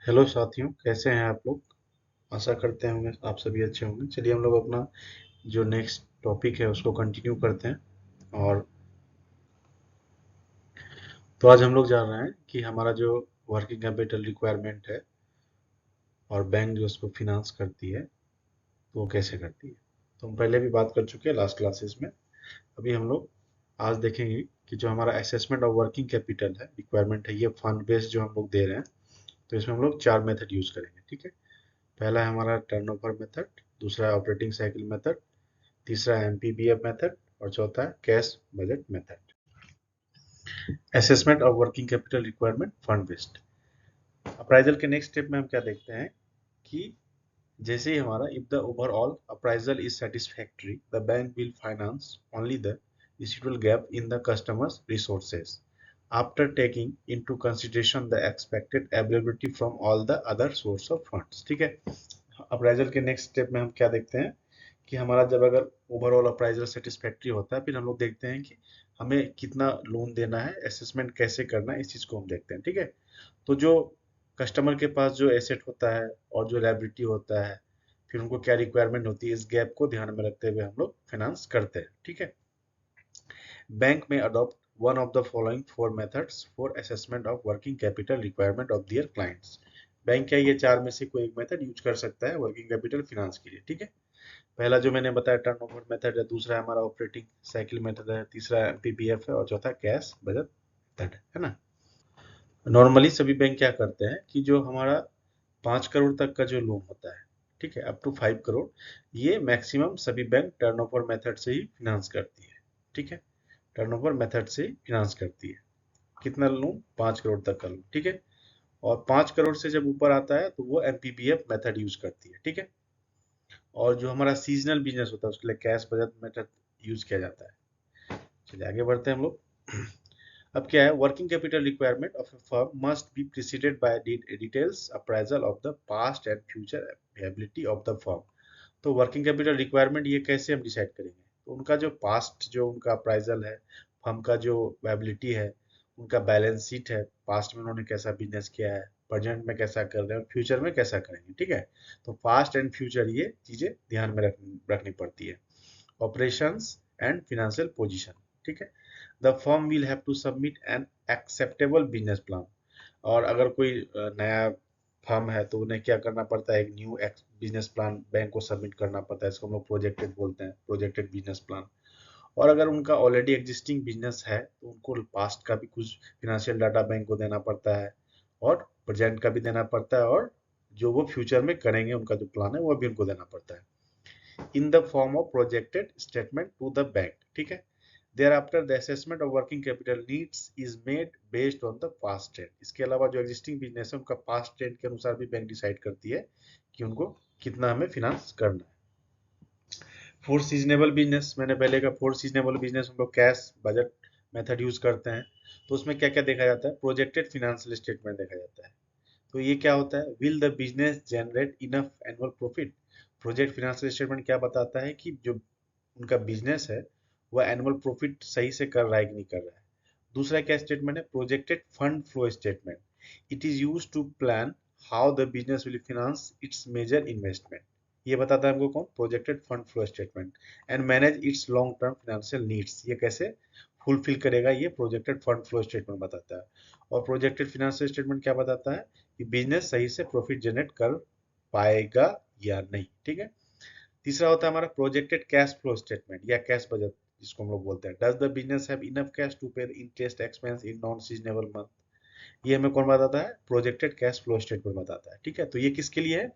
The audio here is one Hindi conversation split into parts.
हेलो साथियों, कैसे हैं आप लोग। आशा करते होंगे आप सभी अच्छे होंगे। चलिए हम लोग अपना जो नेक्स्ट टॉपिक है उसको कंटिन्यू करते हैं। और तो आज हम लोग जान रहे हैं कि हमारा जो वर्किंग कैपिटल रिक्वायरमेंट है और बैंक जो उसको फिनांस करती है तो वो कैसे करती है। तो हम पहले भी बात कर चुके हैं लास्ट क्लासेस में। अभी हम लोग आज देखेंगे कि जो हमारा असेसमेंट ऑफ वर्किंग कैपिटल है रिक्वायरमेंट है, ये फंड बेस्ड जो हम लोग दे रहे हैं। तो इसमें हम लोग 4 मेथड यूज करेंगे, ठीक है। पहला है हमारा टर्नओवर मेथड, दूसरा है ऑपरेटिंग साइकिल मेथड, तीसरा है एमपीबीएफ मेथड और चौथा है cash budget method. Assessment of working capital requirement fund based appraisal के नेक्स्ट स्टेप में हम क्या देखते हैं कि जैसे ही हमारा if the overall appraisal is satisfactory the bank will finance only the residual gap in the customer's resources after taking into consideration the expected availability from all the other source of funds। ठीक है। अप्राइजल के नेक्स्ट स्टेप में हम क्या देखते हैं कि हमारा जब अगर ओवरऑल अप्राइजल सेटिस्फैक्टरी होता है फिर हम लोग देखते हैं कि हमें कितना लोन देना है, असेसमेंट कैसे करना है, इस चीज को हम देखते हैं, ठीक है। तो जो कस्टमर के पास जो एसेट होता है और जो लायबिलिटी होता है, फिर उनको क्या रिक्वायरमेंट होती है, इस गैप को ध्यान में रखते हुए हम लोग फाइनेंस करते हैं, ठीक है। बैंक में adopt one of the following four methods for assessment of working capital requirement of their clients। Bank क्या ये चार में से कोई एक मेथड यूज कर सकता है वर्किंग कैपिटल फिनांस के लिए, ठीक है। पहला जो मैंने बताया टर्नओवर मेथड है, दूसरा हमारा ऑपरेटिंग साइकिल मेथड है, तीसरा पीपीएफ है और चौथा कैश बजट मेथड है ना। नॉर्मली सभी बैंक क्या करते हैं कि जो हमारा 5 करोड़ तक का जो लोन होता है, ठीक है, अप टू 5 करोड़, ये मैक्सिमम सभी बैंक टर्नओवर मेथड से ही फिनांस करती है, ठीक है। टर्नओवर मेथड से फिनांस करती है। कितना लोन? 5 करोड़ तक का लोन, ठीक है। और 5 करोड़ से जब ऊपर आता है तो वो एमपीबीएफ मेथड यूज करती है, ठीक है। और जो हमारा सीजनल बिजनेस होता है उसके लिए कैश बजट मेथड यूज किया जाता है। चलिए आगे बढ़ते हैं हम लोग। अब क्या है, working capital requirement of A firm must be preceded by details appraisal of the past and future ability of the firm. तो वर्किंग कैपिटल रिक्वायरमेंट ये कैसे हम डिसाइड करेंगे, तो उनका जो पास्ट जो उनका अप्राइजल है, फर्म का जो एबिलिटी है, उनका बैलेंस शीट है, पास्ट में उन्होंने कैसा बिजनेस किया है, प्रेजेंट में कैसा कर रहे हैं, फ्यूचर में कैसा करेंगे, ठीक है। तो पास्ट एंड फ्यूचर ये चीजें ध्यान में रखनी पड़ती है। ऑपरेशंस एंड फिनेंशियल पोजीशन, ठीक है। The firm will have to submit an acceptable business plan. और अगर कोई नया फर्म है तो उन्हें क्या करना पड़ता है, एक न्यू बिजनेस प्लान बैंक को सबमिट करना पड़ता है। इसको हम लोग प्रोजेक्टेड बोलते हैं, प्रोजेक्टेड बिजनेस प्लान। और अगर उनका ऑलरेडी एग्जिस्टिंग बिजनेस है तो उनको पास्ट का भी कुछ फिनेंशियल डाटा बैंक को देना पड़ता है और प्रेजेंट का भी देना पड़ता है, और जो वो फ्यूचर में करेंगे उनका जो प्लान है वो भी उनको देना पड़ता है in the form of projected statement to the bank, ठीक है। Thereafter, the assessment of working capital needs is made based on the past trend। इसके अलावा जो एग्जिस्टिंग बिजनेस है उनका पास्ट ट्रेंड के अनुसार भी बैंक डिसाइड करती है कि उनको कितना हमें फिनांस करना है। फोर सीजनेबल बिजनेस, मैंने पहले का फोर सीजनेबल बिजनेस हम लोग कैश बजट मेथड यूज करते हैं। तो उसमें क्या क्या देखा जाता है, प्रोजेक्टेड फिनेंशियल स्टेटमेंट देखा जाता है। तो ये क्या होता है, will the business generate enough annual profit. Project financial statement क्या बताता है कि जो उनका बिजनेस है वह एनुअल प्रॉफिट सही से कर रहा है कि नहीं कर रहा है। दूसरा क्या स्टेटमेंट है, projected fund flow statement. It is use to plan how the business will finance its major investment. ये बताता है हमको कौन, projected fund flow statement. And manage its long term financial needs, ये कैसे फुलफिल करेगा, ये प्रोजेक्टेड फंड फ्लो स्टेटमेंट बताता है। और प्रोजेक्टेड फाइनेंशियल स्टेटमेंट क्या बताता है कि बिजनेस सही से प्रॉफिट जनरेट कर पाएगा या नहीं, ठीक है। तीसरा होता है हमारा प्रोजेक्टेड कैश फ्लो स्टेटमेंट या कैश बजट, जिसको हम लोग बोलते हैं। Does the business have enough cash to pay interest expense in non seasonable month. ये हमें कौन बताता है, प्रोजेक्टेड कैश फ्लो स्टेटमेंट बताता है, ठीक है। तो ये किसके लिए है,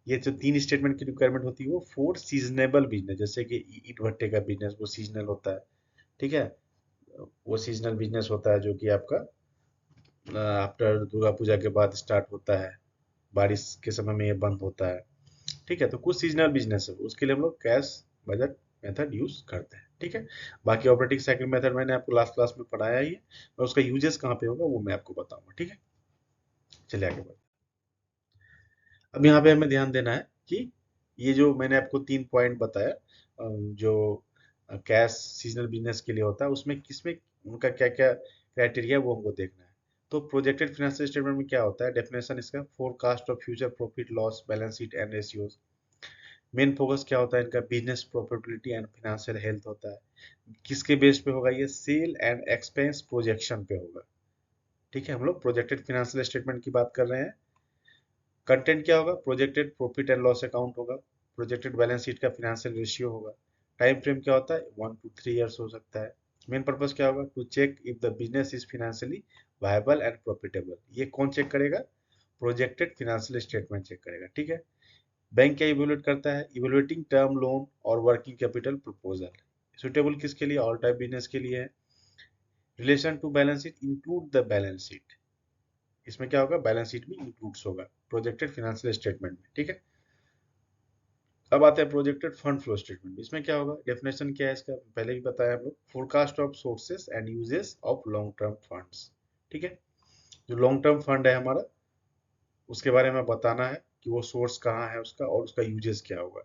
ये जो तीन स्टेटमेंट की रिक्वायरमेंट होती है वो फॉर सीजनेबल बिजनेस, जैसे कि ईट भट्टे का बिजनेस वो सीजनल होता है, ठीक है। वो सीजनल बिजनेस होता है जो कि आपका आफ्टर दुर्गा पूजा के बाद स्टार्ट होता है, बारिश के समय में ये बंद होता है, ठीक है। तो कुछ सीजनल बिजनेस है उसके लिए हम लोग कैश बजट मेथड यूज करते हैं, ठीक है। बाकी ऑपरेटिंग साइकिल मेथड मैंने आपको लास्ट क्लास में पढ़ाया ही है, और उसका यूजेस कहाँ पे होगा वो मैं आपको बताऊंगा, ठीक है। चलिए आगे बढ़ते हैं। अब यहाँ पे हमें ध्यान देना है कि ये जो मैंने आपको 3 पॉइंट बताया, जो कैश सीजनल बिजनेस के लिए होता है उसमें किसमें उनका क्या क्या क्राइटेरिया वो हमको देखना है। तो प्रोजेक्टेड फाइनेंशियल स्टेटमेंट में क्या होता है, डेफिनेशन इसका, forecast of future profit loss balance sheet and ratios. Main focus क्या होता है इनका, business profitability and financial health होता है। किसके बेस पे होगा ये, सेल एंड एक्सपेंस प्रोजेक्शन पे होगा। ठीक है, हम लोग प्रोजेक्टेड फाइनेंशियल स्टेटमेंट की बात कर रहे हैं। कंटेंट क्या होगा, projected profit and loss account होगा, प्रोजेक्टेड बैलेंस शीट का फाइनेंशियल रेशियो होगा। टाइम फ्रेम क्या होता है, 1 to 3 years हो सकता है। मेन पर्पस क्या होगा, to check if the business is financially viable and profitable. ये कौन चेक करेगा, प्रोजेक्टेड फाइनेंशियल स्टेटमेंट चेक करेगा। ठीक है, बैंक क्या इवेलुएट करता है, इवेलुएटिंग टर्म लोन और वर्किंग कैपिटल प्रपोजल। सुटेबल किसके लिए, ऑल टाइप बिजनेस के लिए है। Relation to balance sheet, include the balance sheet. इसमें क्या होगा, बैलेंस शीट में इंक्लूड्स होगा प्रोजेक्टेड फाइनेंशियल स्टेटमेंट में। ठीक है, अब आते हैं प्रोजेक्टेड फंड फ्लो स्टेटमेंट। इसमें क्या होगा, डेफिनेशन क्या है इसका, पहले भी बताया हम लोग, forecast of sources and uses of long term funds. ठीक है, जो लॉन्ग टर्म फंड है हमारा, उसके बारे में बताना है कि वो सोर्स कहाँ है उसका और उसका यूजेस क्या होगा।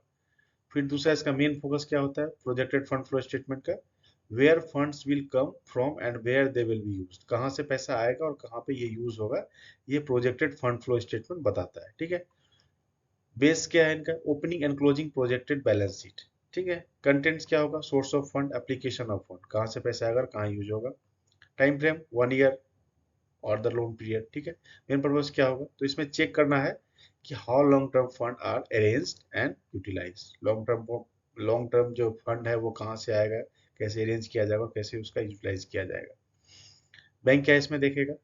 फिर दूसरा इसका मेन फोकस क्या होता है प्रोजेक्टेड फंड फ्लो स्टेटमेंट का, where funds will come from and where they will be used. कहाँ से पैसा आएगा और कहाँ पे ये यूज होगा, ये प्रोजेक्टेड फंड फ्लो स्टेटमेंट बताता है। ठीक है, बेस क्या है इनका, opening and closing projected balance sheet. ठीक है, कंटेंट्स क्या होगा, source of fund, application of fund, कहाँ से पैसा आएगा कहाँ यूज होगा। टाइम फ्रेम 1 year और द लोन पीरियड। ठीक है, मेन पर्पज क्या होगा, तो इसमें चेक करना है कि how long term fund are arranged and utilize. Long term जो फंड है वो कहाँ से आएगा, कैसे अरेंज किया जाएगा, कैसे उसका यूटिलाइज किया जाएगा। बैंक क्या इसमें देखेगा,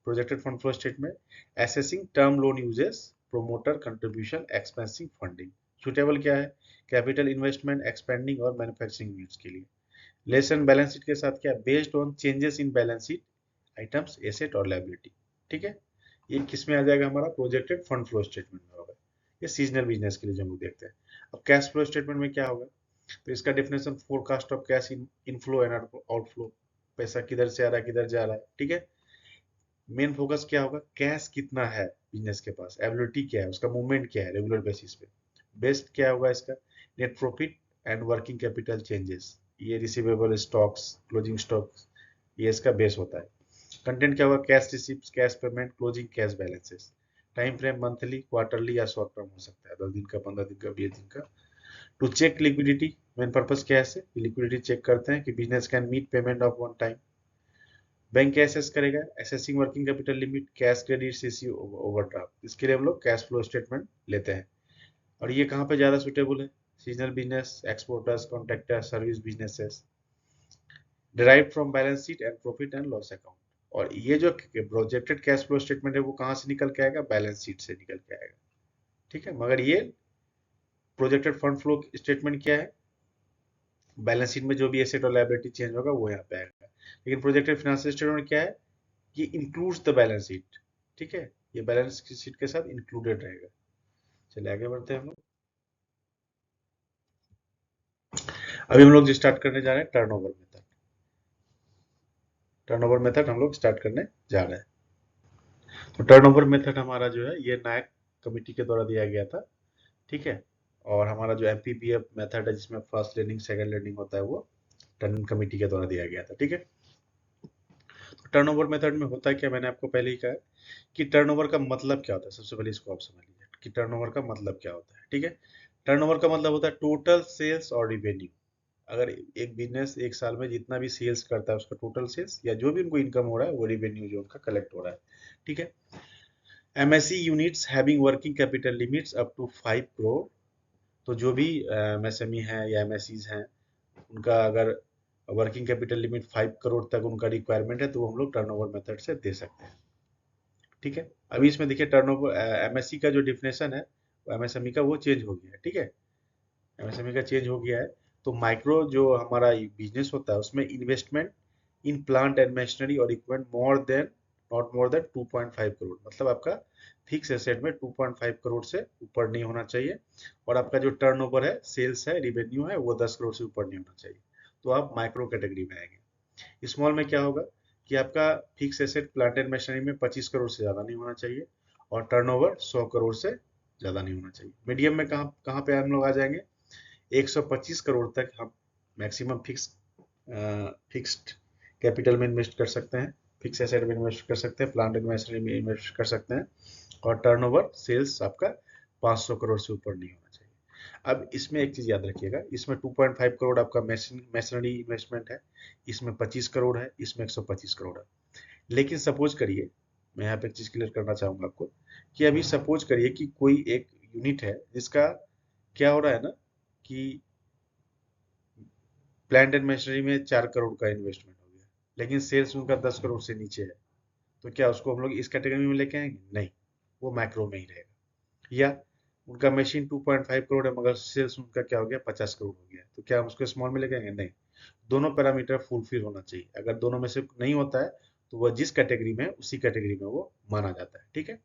projected fund flow statement, assessing term loan uses, promoter contribution, expensing funding. Suitable क्या है, कैपिटल इन्वेस्टमेंट, एक्सपेंडिंग और मैन्युफैक्चरिंग नीड्स के लिए। लेसन बैलेंस शीट के साथ क्या, based on changes in balance sheet items, asset और लायबिलिटी। ठीक है, ये किस में आ जाएगा, हमारा प्रोजेक्टेड फंड फ्लो स्टेटमेंट में होगा। ये सीजनल बिजनेस के लिए जो हम लोग देखते हैं। अब कैश फ्लो स्टेटमेंट में क्या होगा, तो इसका definition, forecast of cash inflow and outflow, पैसा किधर से आ रहा है किधर जा रहा है। ठीक है, मेन फोकस क्या होगा, कैश कितना है बिजनेस के पास, एबिलिटी क्या है, उसका मूवमेंट क्या है रेगुलर बेसिस पे। बेस्ट क्या होगा इसका, net profit and working capital changes, ये रिसीवेबल स्टॉक्स, क्लोजिंग स्टॉक्स, ये इसका बेस होता है। कंटेंट क्या होगा, cash receipt, cash payment, closing cash balances. Time frame monthly, quarterly या शॉर्ट टर्म हो सकता है, 10 दिन का, 15 दिन का, 20 दिन का। To check liquidity, main purpose क्या है, लिक्विडिटी चेक करते हैं कि business can meet payment of one time. Bank क्या एसेस करेगा, assessing working capital limit, cash credit, CC overdraft. इसके लिए हम लोग कैश फ्लो स्टेटमेंट लेते हैं। और ये कहाँ पे ज्यादा सुटेबल है, seasonal business, exporters, contractor, service businesses, derive from balance sheet and profit and loss account. और ये जो प्रोजेक्टेड कैश फ्लो स्टेटमेंट है वो कहाँ से निकल के आएगा, बैलेंस शीट से निकल के आएगा। ठीक है, मगर ये प्रोजेक्टेड फंड फ्लो स्टेटमेंट क्या है, बैलेंस शीट में जो भी एसेट और लायबिलिटी चेंज होगा वो यहाँ पे आएगा। लेकिन प्रोजेक्टेड फाइनेंशियल स्टेटमेंट क्या है, ये इंक्लूड्स द बैलेंस शीट। ठीक है, ये बैलेंस शीट के साथ इंक्लूडेड रहेगा। चलिए आगे बढ़ते हैं हम लोग। अभी हम लोग जो स्टार्ट करने जा रहे हैं, टर्नओवर मेथड। टर्नओवर मेथड हम लोग स्टार्ट करने जा रहे हैं। तो टर्नओवर मेथड हमारा जो है ये नायक कमेटी के द्वारा दिया गया था। ठीक है, और हमारा जो एमपीपीएफ मेथड है जिसमें फर्स्ट लर्निंग सेकंड लर्निंग होता है वो टर्न कमेटी के द्वारा दिया गया था। ठीक है, तो टर्नओवर मेथड में होता है क्या, मैंने आपको पहले ही कहा कि टर्नओवर का मतलब क्या होता है। सबसे पहले इसको आप समझ लीजिए कि टर्नओवर का मतलब क्या होता है। ठीक है, टर्नओवर का मतलब होता है टोटल सेल्स और रिवेन्यू। अगर एक बिजनेस एक साल में जितना भी सेल्स करता है उसका टोटल सेल्स या जो भी उनको इनकम हो रहा है वो रिवेन्यू जो उनका कलेक्ट हो रहा है। ठीक है, MSE units having working capital limits up to 5 crore. तो जो भी एमएसएमई है या एमएसईज हैं उनका अगर वर्किंग कैपिटल लिमिट 5 करोड़ तक उनका रिक्वायरमेंट है तो वो हम लोग टर्नओवर मेथड से दे सकते हैं। ठीक है, अभी इसमें देखिए टर्नओवर एमएसई का जो डिफिनेशन है एमएसएमई का वो चेंज हो गया है। ठीक है, एमएसएमई का चेंज हो गया है। तो माइक्रो जो हमारा बिजनेस होता है उसमें investment in plant and machinery और equipment more than not more than 2.5 crore, मतलब आपका फिक्स एसेट में 2.5 करोड़ से ऊपर नहीं होना चाहिए। और आपका जो टर्नओवर है, सेल्स है, रिवेन्यू है, वो 10 करोड़ से ऊपर नहीं होना चाहिए। तो आप माइक्रो कैटेगरी में आएंगे। स्मॉल में क्या होगा कि आपका fix asset plant and machinery में 25 करोड़ से ज्यादा नहीं होना चाहिए और टर्नओवर 100 करोड़ से ज्यादा नहीं होना चाहिए। मीडियम में कहाँ कहाँ पे हम लोग आ जाएंगे, 125 करोड़ तक हम मैक्सिमम फिक्स्ड कैपिटल में इन्वेस्ट कर सकते हैं। फिक्स एसेट में इन्वेस्ट कर सकते हैं, प्लांट एंड मशीनरी में इन्वेस्ट कर सकते हैं, और टर्नओवर सेल्स आपका 500 करोड़ से ऊपर नहीं होना चाहिए। अब इसमें एक चीज याद रखिएगा, इसमें 2.5 करोड़ आपका मशीनरी इन्वेस्टमेंट है, इसमें 25 करोड़ है, इसमें 125 करोड़ है। लेकिन सपोज करिए, मैं यहाँ पे एक चीज क्लियर करना चाहूंगा आपको, कि अभी सपोज करिए कि कोई एक यूनिट है जिसका क्या हो रहा है ना, कि प्लांट एंड मशीनरी में 4 करोड़ का इन्वेस्टमेंट हो गया, लेकिन सेल्स उनका 10 करोड़ से नीचे है, तो क्या उसको हम लोग इस कैटेगरी में लेके आएंगे? नहीं, वो मैक्रो में ही रहेगा। या उनका मशीन 2.5 करोड़ है मगर सेल्स उनका क्या हो गया, 50 करोड़ हो गया, तो क्या हम उसको स्मॉल में लेके आएंगे? नहीं, दोनों पैरामीटर फुलफिल होना चाहिए। अगर दोनों में से नहीं होता है तो वह जिस कैटेगरी में है उसी कैटेगरी में वो माना जाता है। ठीक है,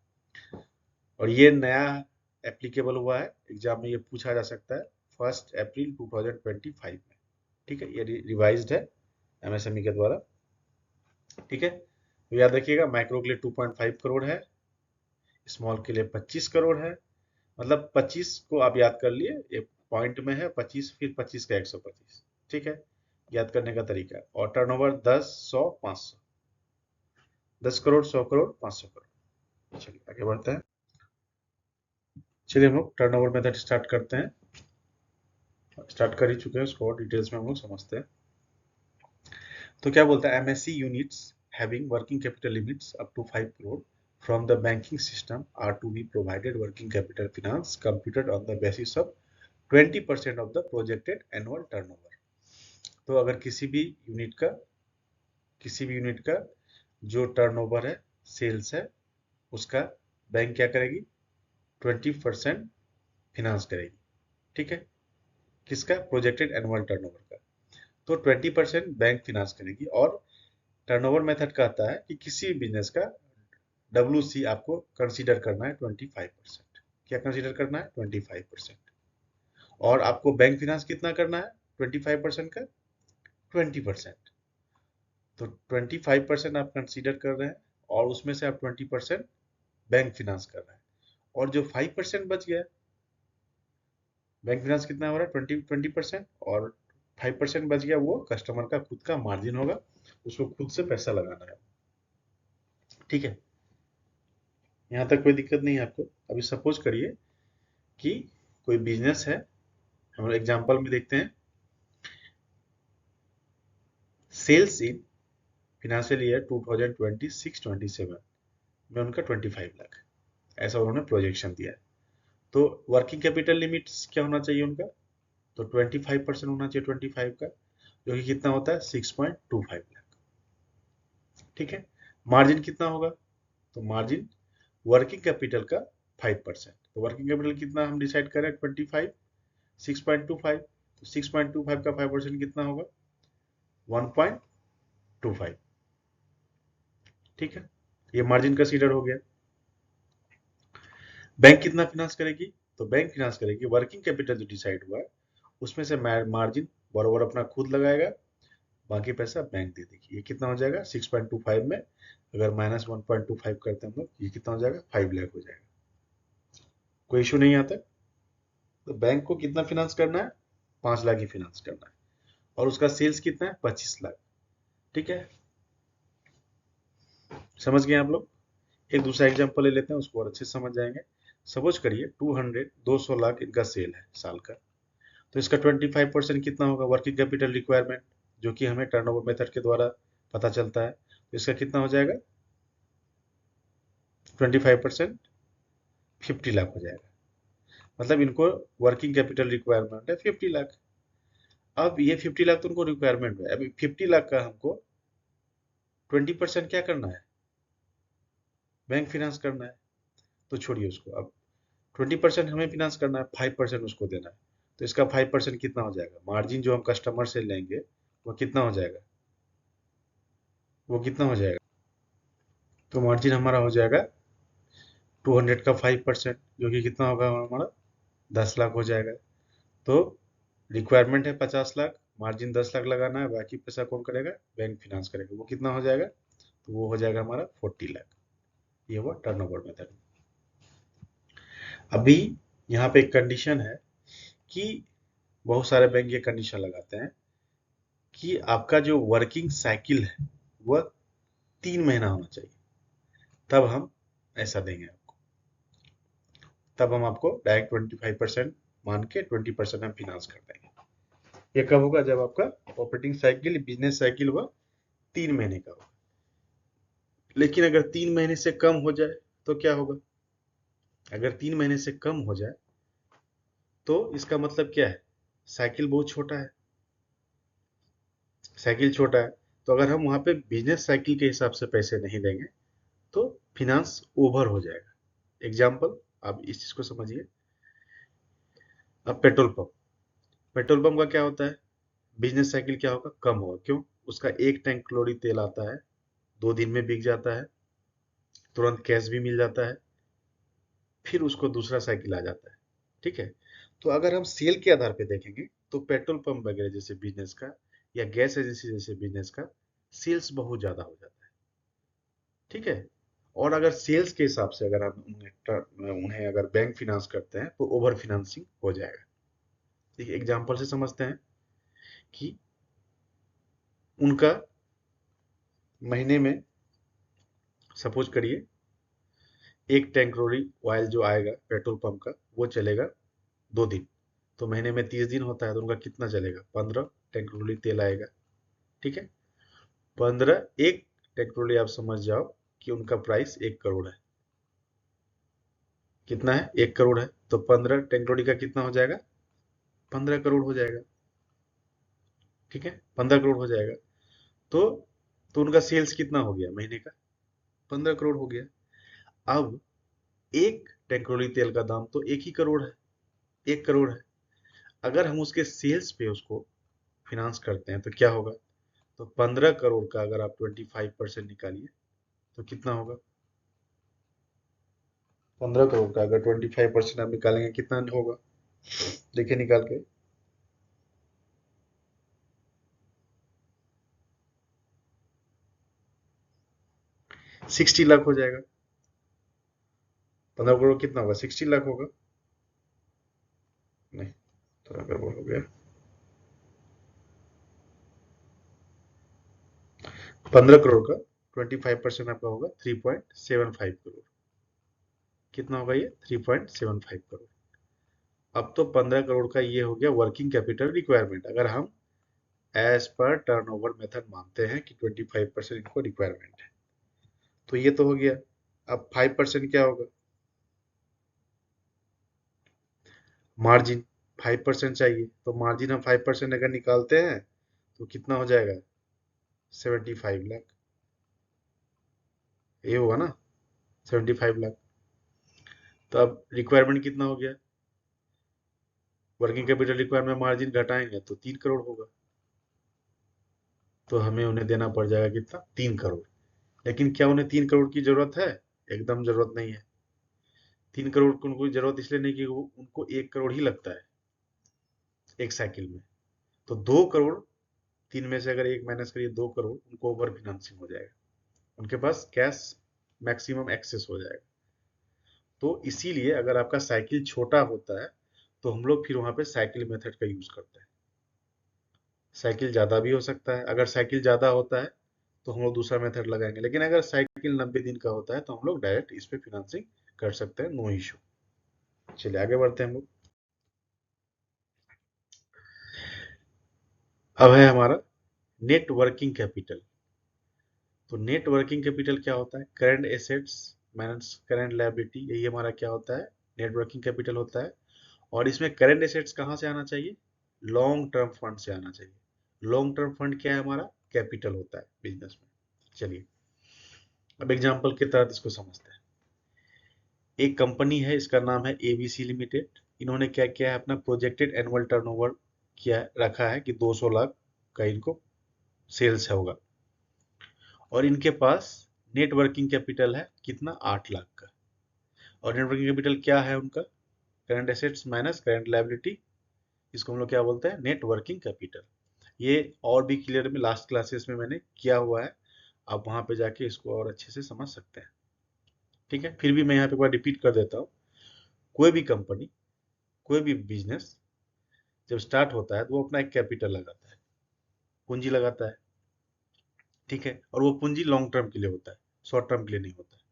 और ये नया एप्लीकेबल हुआ है, एग्जाम में ये पूछा जा सकता है 1 अप्रैल 2025 में। ठीक है, ये रिवाइज्ड है एमएसएमई के द्वारा। ठीक है, तो याद रखिएगा, माइक्रो के लिए 2.5 करोड़ है, स्मॉल के लिए 25 करोड़ है। मतलब 25 को आप याद कर लिए, एक पॉइंट में है 25, फिर 25 का 125। ठीक है, याद करने का तरीका। और टर्नओवर 10, 100, 500, 10 करोड़, 100 करोड़, 500 करोड़। चलिए आगे बढ़ते हैं। चलिए हम लोग टर्नओवर मेथड स्टार्ट करते हैं, स्टार्ट कर ही चुके हैं, उसको और डिटेल्स में हम लोग समझते हैं। तो क्या बोलता है, MSC units having working capital limits up to 5 crore from the banking system are to be provided working capital finance computed on the basis of 20% of the projected annual turnover। तो अगर किसी भी यूनिट का जो टर्नओवर है, सेल्स है, उसका बैंक क्या करेगी, 20% फिनांस करेगी। ठीक है, किसका, प्रोजेक्टेड एनुअल टर्नओवर का। तो 20% बैंक फिनांस करेगी। और टर्नओवर मेथड कहता है कि किसी भी बिजनेस का WC आपको कंसीडर करना है 25%। क्या कंसीडर करना है, 25%। और आपको बैंक फिनांस कितना करना है 25% का, 20%। तो 25% आप कंसीडर कर रहे हैं, और उसमें से आप 20% बैंक फिनांस कर रहे हैं, और जो 5% बच गया, बैंक फिनांस कितना हो रहा है, 20%, और 5% बच गया, वो कस्टमर का खुद का मार्जिन होगा, उसको खुद से पैसा लगाना है। ठीक है, यहाँ तक कोई दिक्कत नहीं है आपको। अभी सपोज करिए कि कोई बिजनेस है, हम एग्जांपल में देखते हैं, सेल्स इन फिनेंशियल ईयर 2026-27 में उनका 25 लाख, ऐसा उन्होंने प्रोजेक्शन दिया है। तो वर्किंग कैपिटल लिमिट्स क्या होना चाहिए उनका, तो 25% होना चाहिए 25 का, जो कि कितना होता है, 6.25 लाख। ठीक है, मार्जिन कितना होगा, तो मार्जिन वर्किंग कैपिटल का 5%। तो वर्किंग कैपिटल कितना हम डिसाइड करें, 25, 6.25, तो 6.25 का 5% कितना होगा, 1.25। ठीक है, ये मार्जिन कंसीडर हो गया। बैंक कितना फिनांस करेगी, तो बैंक फिनांस करेगी वर्किंग कैपिटल जो डिसाइड हुआ है उसमें से मार्जिन बराबर अपना खुद लगाएगा, बाकी पैसा बैंक दे देगी। ये कितना हो जाएगा, 6.25 में अगर -1.25 करते हैं हम लोग, ये कितना हो जाएगा, 5 लाख हो जाएगा। कोई इशू नहीं आता। तो बैंक को कितना फिनांस करना है, 5 लाख ही फिनांस करना है, और उसका सेल्स कितना है, 25 लाख। ठीक है, समझ गए आप लोग। एक दूसरा एग्जांपल ले लेते हैं, उसको और अच्छे से समझ जाएंगे। सपोज करिए 200 लाख इनका सेल है साल का, तो इसका 25% कितना होगा, वर्किंग कैपिटल रिक्वायरमेंट, जो कि हमें टर्नओवर मेथड के द्वारा पता चलता है। तो इसका कितना हो जाएगा, 25%, 50 लाख हो जाएगा। मतलब इनको वर्किंग कैपिटल रिक्वायरमेंट है 50 लाख। अब ये 50 लाख तो उनको रिक्वायरमेंट है, अभी 50 लाख का हमको 20% क्या करना है, बैंक फिनांस करना है। तो छोड़िए उसको, अब 20% हमें फिनांस करना है, 5% उसको देना है। तो इसका 5% कितना हो जाएगा, मार्जिन जो हम कस्टमर से लेंगे वो कितना हो जाएगा, वो कितना हो जाएगा, तो मार्जिन हमारा हो जाएगा 200 का 5%, जो कि कितना होगा हमारा, 10 लाख हो जाएगा। तो रिक्वायरमेंट है 50 लाख, मार्जिन 10 लाख लगाना है, बाकी पैसा कौन करेगा, बैंक फिनांस करेगा। वो कितना हो जाएगा, तो वो हो जाएगा हमारा 40 लाख। ये हुआ टर्नओवर मेथड। अभी यहाँ पे एक कंडीशन है कि बहुत सारे बैंक ये कंडीशन लगाते हैं कि आपका जो वर्किंग साइकिल है वह 3 महीना होना चाहिए, तब हम ऐसा देंगे आपको। तब हम आपको डायरेक्ट 25% मान के 20% हम फिनांस कर देंगे। ये कब होगा? जब आपका ऑपरेटिंग साइकिल, बिजनेस साइकिल हुआ 3 महीने का होगा। लेकिन अगर 3 महीने से कम हो जाए तो क्या होगा? अगर 3 महीने से कम हो जाए तो इसका मतलब क्या है? साइकिल बहुत छोटा है। साइकिल छोटा है तो अगर हम वहां पे बिजनेस साइकिल के हिसाब से पैसे नहीं देंगे तो फिनांस ओवर हो जाएगा। एग्जाम्पल, आप इस चीज को समझिए। अब पेट्रोल पंप का क्या होता है? बिजनेस साइकिल क्या होगा? कम होगा। क्यों? उसका एक टैंक क्लोरी तेल आता है, 2 दिन में बिक जाता है, तुरंत कैश भी मिल जाता है, फिर उसको दूसरा साइकिल आ जाता है। ठीक है? तो अगर हम सेल के आधार पे देखेंगे तो पेट्रोल पंप वगैरह जैसे बिजनेस का या गैस एजेंसी जैसे बिजनेस का सेल्स बहुत ज्यादा हो जाता है। ठीक है? और अगर सेल्स के हिसाब से अगर हम उन्हें अगर बैंक फिनांस करते हैं तो ओवर फिनांसिंग हो जाएगा। देखिए एग्जांपल से समझते हैं कि उनका महीने में सपोज करिए एक टैंक रोड़ी ऑयल जो आएगा पेट्रोल पंप का वो चलेगा 2 दिन। तो महीने में 30 दिन होता है तो उनका कितना चलेगा? 15 टैंक रोड़ी तेल आएगा। ठीक है? 15 एक टैंक रोड़ी, आप समझ जाओ कि उनका प्राइस 1 करोड़ है। कितना है? 1 करोड़ है। तो 15 टैंक रोड़ी का कितना हो जाएगा? 15 करोड़ हो जाएगा। ठीक है? 15 करोड़ हो जाएगा। तो उनका सेल्स कितना हो गया महीने का? 15 करोड़ हो गया। अब एक टैंकरोली तेल का दाम तो 1 ही करोड़ है, 1 करोड़ है। अगर हम उसके सेल्स पे उसको फिनांस करते हैं तो क्या होगा? तो 15 करोड़ का अगर आप 25% निकालिए तो कितना होगा? 15 करोड़ का अगर 25% आप निकालेंगे कितना होगा? देखिए निकाल के। 60 लाख हो जाएगा। 15 करोड़ कितना होगा? 60 लाख होगा। नहीं, थोड़ा गड़बड़ हो गया। 15 करोड़ का 25% आपका होगा 3.75 करोड़। कितना होगा ये? 3.75 करोड़। अब तो 15 करोड़ का ये हो गया वर्किंग कैपिटल रिक्वायरमेंट। अगर हम एज पर टर्नओवर मेथड मानते हैं कि 25% इनको रिक्वायरमेंट है तो ये तो हो गया। अब 5% क्या होगा? मार्जिन। 5% चाहिए तो मार्जिन हम 5% अगर निकालते हैं तो कितना हो जाएगा? 75 लाख। ये होगा ना? 75 लाख। तो अब रिक्वायरमेंट कितना हो गया? वर्किंग कैपिटल रिक्वायरमेंट मार्जिन घटाएंगे तो 3 करोड़ होगा। तो हमें उन्हें देना पड़ जाएगा कितना? 3 करोड़। लेकिन क्या उन्हें 3 करोड़ की जरूरत है? एकदम जरूरत नहीं है। 3 करोड़ को उनको जरूरत इसलिए नहीं कि उनको 1 करोड़ ही लगता है एक साइकिल में। तो 2 करोड़, 3 में से अगर एक माइनस करिए 2 करोड़, उनको ओवर फिनांसिंग हो जाएगा। उनके पास कैश मैक्सिमम एक्सेस हो जाएगा। तो इसीलिए अगर आपका साइकिल छोटा होता है तो हम लोग फिर वहां पे साइकिल मेथड का यूज करते हैं। साइकिल ज्यादा भी हो सकता है। अगर साइकिल ज्यादा होता है तो हम लोग दूसरा मेथड लगाएंगे। लेकिन अगर साइकिल 90 दिन का होता है तो हम लोग डायरेक्ट इस पे फिनांसिंग कर सकते हैं, नो इशू। चलिए आगे बढ़ते हैं हम लोग। अब है हमारा नेट वर्किंग कैपिटल। तो नेट वर्किंग कैपिटल क्या होता है? Current assets minus current liability, यही हमारा क्या होता है? नेट वर्किंग कैपिटल होता है। और इसमें करंट एसेट्स कहाँ से आना चाहिए? लॉन्ग टर्म फंड से आना चाहिए। लॉन्ग टर्म फंड क्या है? हमारा कैपिटल होता है बिजनेस में। चलिए अब एग्जांपल के तहत इसको समझते हैं। एक कंपनी है, इसका नाम है एबीसी लिमिटेड। इन्होंने क्या किया है? अपना प्रोजेक्टेड एनुअल टर्नओवर किया रखा है कि 200 लाख का इनको सेल्स होगा। और इनके पास नेट वर्किंग कैपिटल है कितना? 8 लाख का। और नेट वर्किंग कैपिटल क्या है उनका? Current assets minus current liability. इसको हम लोग क्या बोलते हैं? Net working capital. ये और भी क्लियर में लास्ट क्लासेस में मैंने किया हुआ है, आप वहां पे जाके इसको और अच्छे से समझ सकते हैं। ठीक है? फिर भी मैं यहाँ पे एक बार रिपीट कर देता हूँ। कोई भी कंपनी, कोई भी बिजनेस जब स्टार्ट होता है तो वो अपना एक कैपिटल लगाता है, पूंजी लगाता है। ठीक है, और वो पूंजी लॉन्ग टर्म के लिए होता है, शॉर्ट टर्म के लिए नहीं होता है।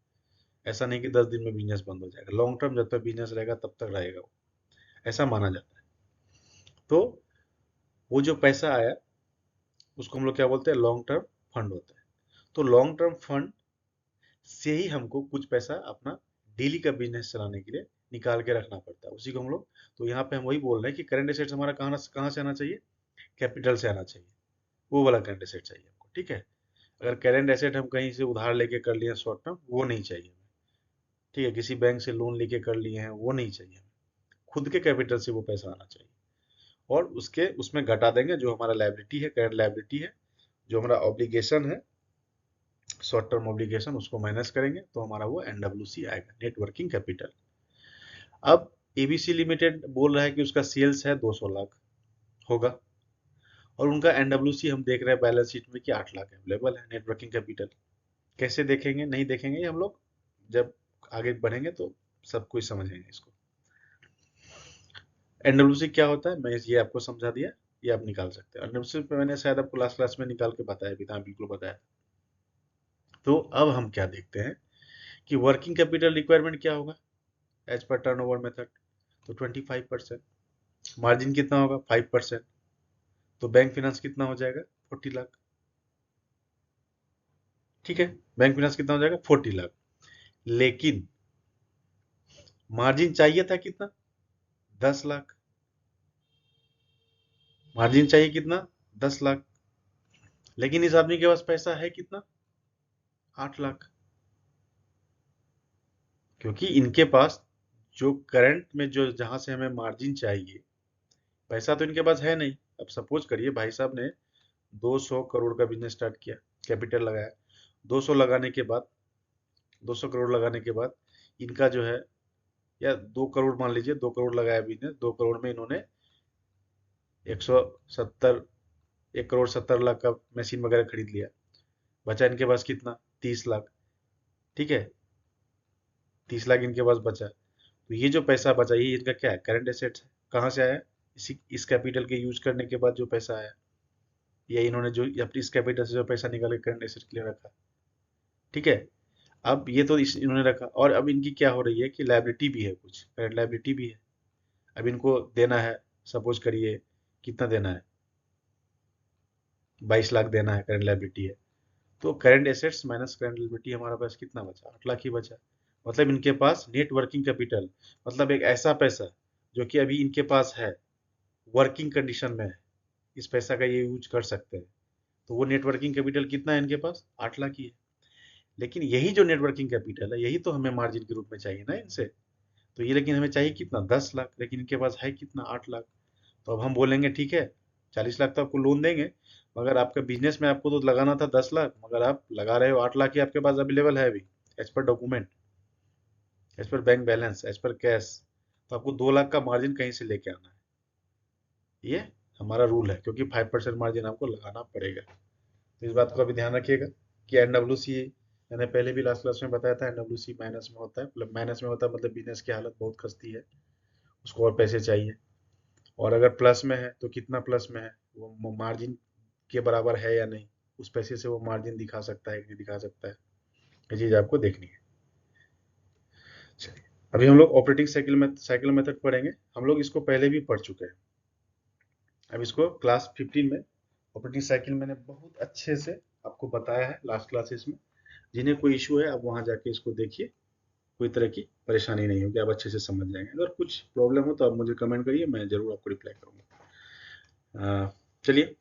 ऐसा नहीं कि 10 दिन में बिजनेस बंद हो जाएगा, लॉन्ग टर्म जब तक बिजनेस रहेगा तब तक रहेगा वो, ऐसा माना जाता है। तो वो जो पैसा आया उसको हम लोग क्या बोलते हैं, लॉन्ग टर्म फंड होता है। तो लॉन्ग टर्म फंड से ही हमको कुछ पैसा अपना डेली का बिजनेस चलाने के लिए निकाल के रखना पड़ता है, उसी को हम लोग, तो यहाँ पे हम वही बोल रहे हैं कि करंट एसेट्स हमारा कहाँ से आना चाहिए, कैपिटल से आना चाहिए, वो वाला करंट एसेट चाहिए हमको, ठीक है। अगर करंट एसेट हम कहीं से उधार लेके कर लिए शॉर्ट टर्म, वो नहीं चाहिए हमें, ठीक है, किसी बैंक से लोन लेके कर लिए हैं, वो नहीं चाहिए हमें, खुद के कैपिटल से वो पैसा आना चाहिए। और उसके उसमें घटा देंगे जो हमारा लायबिलिटी है, करंट लायबिलिटी है, जो हमारा ऑब्लिगेशन है, शॉर्ट टर्म ऑब्लिगेशन, उसको माइनस करेंगे तो हमारा वो एनडब्ल्यूसी आएगा, नेट वर्किंग कैपिटल। अब एबीसी लिमिटेड बोल रहा है कि उसका सेल्स है 200 लाख होगा, और उनका एनडब्ल्यूसी हम देख रहे हैं बैलेंस शीट में कि 8 लाख अवेलेबल है नेट वर्किंग कैपिटल। कैसे देखेंगे, नहीं देखेंगे, ये हम लोग जब आगे बढ़ेंगे तो सब कुछ समझेंगे इसको। एनडब्ल्यूसी क्या होता है, मैं ये आपको समझा दिया, ये आप निकाल सकते हैं। एनडब्ल्यूसी पे मैंने शायद आपको लास्ट क्लास में निकाल के बताया भी था, बिल्कुल बताया। तो अब हम क्या देखते हैं कि वर्किंग कैपिटल रिक्वायरमेंट क्या होगा एज पर टर्नओवर मेथड, तो 25%। मार्जिन कितना होगा, 5%। तो बैंक फाइनेंस कितना हो जाएगा, 40 लाख, ठीक है। बैंक फाइनेंस कितना हो जाएगा, 40 लाख। लेकिन मार्जिन चाहिए था कितना, 10 लाख। मार्जिन चाहिए कितना, 10 लाख। लेकिन इस आदमी के पास पैसा है कितना, 8 लाख। क्योंकि इनके पास जो करंट में जो जहां से हमें मार्जिन चाहिए, पैसा तो इनके पास है नहीं। अब सपोज करिए भाई साहब ने 200 करोड़ का बिजनेस स्टार्ट किया, कैपिटल लगाया, 200 लगाने के बाद, 200 करोड़ लगाने के बाद इनका जो है, या 2 करोड़ मान लीजिए, 2 करोड़ लगाया बिजनेस, 2 करोड़ में इन्होंने 170, 1 करोड़ 70 लाख का मशीन वगैरह खरीद लिया। बचा इनके पास कितना, 30 लाख, ठीक है, 30 लाख इनके पास बचा। तो ये जो पैसा बचा ये इनका क्या है, करंट एसेट्स है। कहाँ से आया, इस कैपिटल के यूज करने के बाद जो पैसा आया, या इन्होंने जो अपनी इस कैपिटल से जो पैसा निकाल के करंट एसेट के लिए रखा, ठीक है। अब ये तो इन्होंने रखा, और अब इनकी क्या हो रही है कि लायबिलिटी भी है, कुछ करंट लायबिलिटी भी है। अब इनको देना है, सपोज करिए कितना देना है, 22 लाख देना है, करंट लायबिलिटी है। तो current assets minus current liability हमारा पास कितना बचा, 8 लाख ही बचा। मतलब इनके पास नेट वर्किंग कैपिटल, मतलब एक ऐसा पैसा जो कि अभी इनके पास है, वर्किंग कंडीशन में है, इस पैसा का ये यूज कर सकते हैं। तो वो नेट वर्किंग कैपिटल कितना है इनके पास, 8 लाख ही है। लेकिन यही जो नेट वर्किंग कैपिटल है, यही तो हमें मार्जिन के रूप में चाहिए ना इनसे। तो ये लेकिन हमें चाहिए कितना, 10 लाख, लेकिन इनके पास है कितना, 8 लाख। तो अब हम बोलेंगे ठीक है, 40 लाख तो आपको लोन देंगे, मगर आपका बिजनेस में आपको तो लगाना था 10 लाख, मगर आप लगा रहे हो 8 लाख ही आपके पास अवेलेबल है अभी, as per document, as per bank balance, as per cash. तो आपको 2 लाख का मार्जिन कहीं से लेके आना है, ये हमारा रूल है, क्योंकि 5% मार्जिन आपको लगाना पड़ेगा। तो इस बात को अभी ध्यान रखिएगा कि एनडब्ल्यूसी, मैंने पहले भी लास्ट क्लास में बताया था, एनडब्ल्यूसी माइनस में होता है, मतलब माइनस में होता है मतलब बिजनेस की हालत बहुत खस्ती है, उसको और पैसे चाहिए। और अगर प्लस में है तो कितना प्लस में है, वो मार्जिन के बराबर है या नहीं, उस पैसे से वो मार्जिन दिखा सकता है कि नहीं दिखा सकता है, ये चीज आपको देखनी है। चलिए, अभी हम लोग ऑपरेटिंग साइकिल मेथड पढ़ेंगे। हम लोग इसको पहले भी पढ़ चुके हैं। अब इसको क्लास 15 में ऑपरेटिंग साइकिल मैंने बहुत अच्छे से आपको बताया है लास्ट क्लासेस में। जिन्हें कोई इशू है आप वहां जाके इसको देखिए, कोई तरह की परेशानी नहीं होगी, आप अच्छे से समझ जाएंगे। अगर कुछ प्रॉब्लम हो तो आप मुझे कमेंट करिए, मैं जरूर आपको रिप्लाई करूंगा। चलिए,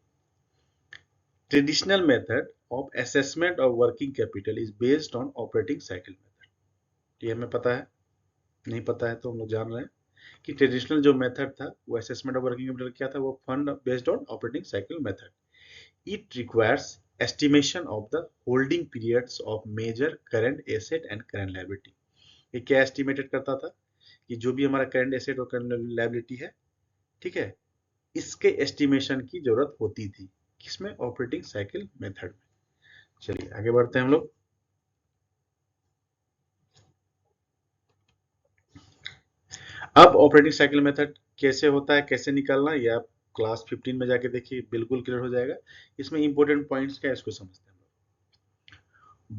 traditional method of assessment of working capital is based on operating cycle method. ये हमें पता है, नहीं पता है तो हम लोग जान रहे हैं कि ट्रेडिशनल जो मेथड था वो असेसमेंट ऑफ वर्किंग कैपिटल क्या था, वो fund based on operating cycle method. It requires estimation of the holding periods of major current asset and current liability। ये क्या एस्टिमेटेड करता था कि जो भी हमारा करंट एसेट और करंट लायबिलिटी है, ठीक है, इसके एस्टिमेशन की जरूरत होती थी, किसमें, ऑपरेटिंग साइकिल मेथड में। चलिए आगे बढ़ते हैं हम लोग। अब ऑपरेटिंग साइकिल मेथड कैसे होता है, कैसे निकालना है, ये आप क्लास 15 में जाके देखिए, बिल्कुल क्लियर हो जाएगा। इसमें इंपॉर्टेंट पॉइंट्स क्या है इसको समझते हैं।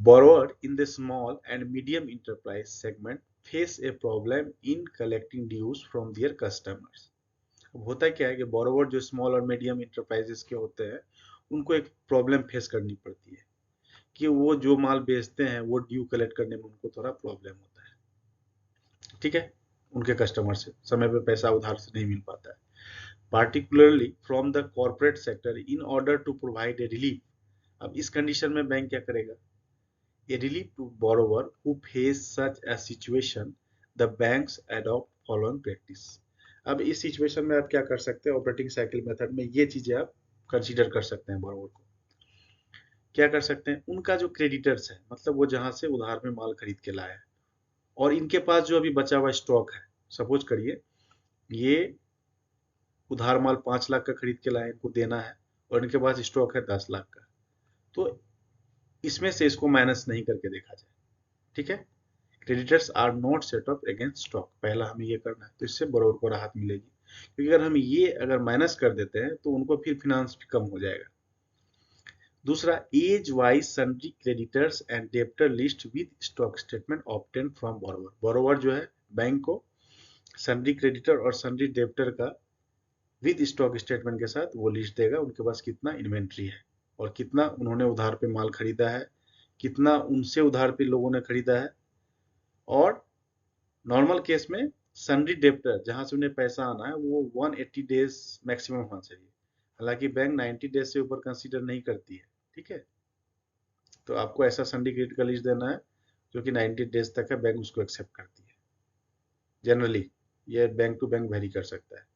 borrower in the small and medium enterprise segment face a problem in collecting dues from their customers. अब होता क्या है कि borrower जो small और medium enterprises के होते हैं उनको एक प्रॉब्लम फेस करनी पड़ती है कि वो जो माल बेचते हैं वो ड्यू कलेक्ट करने में उनको थोड़ा प्रॉब्लम होता है, ठीक है, उनके कस्टमर से समय पे पैसा उधार से नहीं मिल पाता है, particularly from the corporate sector in order to provide a relief. अब इस कंडीशन में बैंक क्या करेगा? A relief to borrower who face such a situation, the banks adopt following practice. अब इस सिचुएशन में आप क्या कर सकते हैं? ऑपरेटिंग साइकिल मेथड में ये चीजें आप कंसीडर कर सकते हैं। borrower को क्या कर सकते हैं? उनका जो क्रेडिटर्स है, मतलब वो जहां से उधार में माल खरीद के लाया है और इनके पास जो अभी बचा हुआ स्टॉक है, सपोज करिए ये उधार माल 5 लाख का खरीद के लाए, इनको देना है और इनके पास स्टॉक है 10 लाख का, तो इसमें से इसको माइनस नहीं करके देखा जाए, ठीक है। Creditors are not set off against stock, पहला हमें ये करना है, तो इससे borrower को राहत मिलेगी, क्योंकि अगर हम ये अगर माइनस कर देते हैं तो उनको फिर फिनांस भी कम हो जाएगा। दूसरा, age wise sundry creditors and debtor list with stock statement obtain from borrower। borrower जो है बैंक को सन्ड्री क्रेडिटर और सन्ड्री डेब्टर का विद स्टॉक स्टेटमेंट के साथ वो लिस्ट देगा, उनके पास कितना इन्वेंट्री है और कितना उन्होंने उधार पे माल खरीदा है, कितना उनसे उधार पे लोगों ने खरीदा है, और नॉर्मल केस में सन्ड्री डेब्टर जहां से उन्हें पैसा आना है वो 180 डेज मैक्सिमम होना चाहिए, हालांकि बैंक 90 डेज से ऊपर कंसीडर नहीं करती है, ठीक है। तो आपको ऐसा सन्ड्री क्रेडिट का लिस्ट देना है जो कि 90 डेज तक है, बैंक उसको एक्सेप्ट करती है जनरली, ये बैंक टू बैंक वेरी कर सकता है।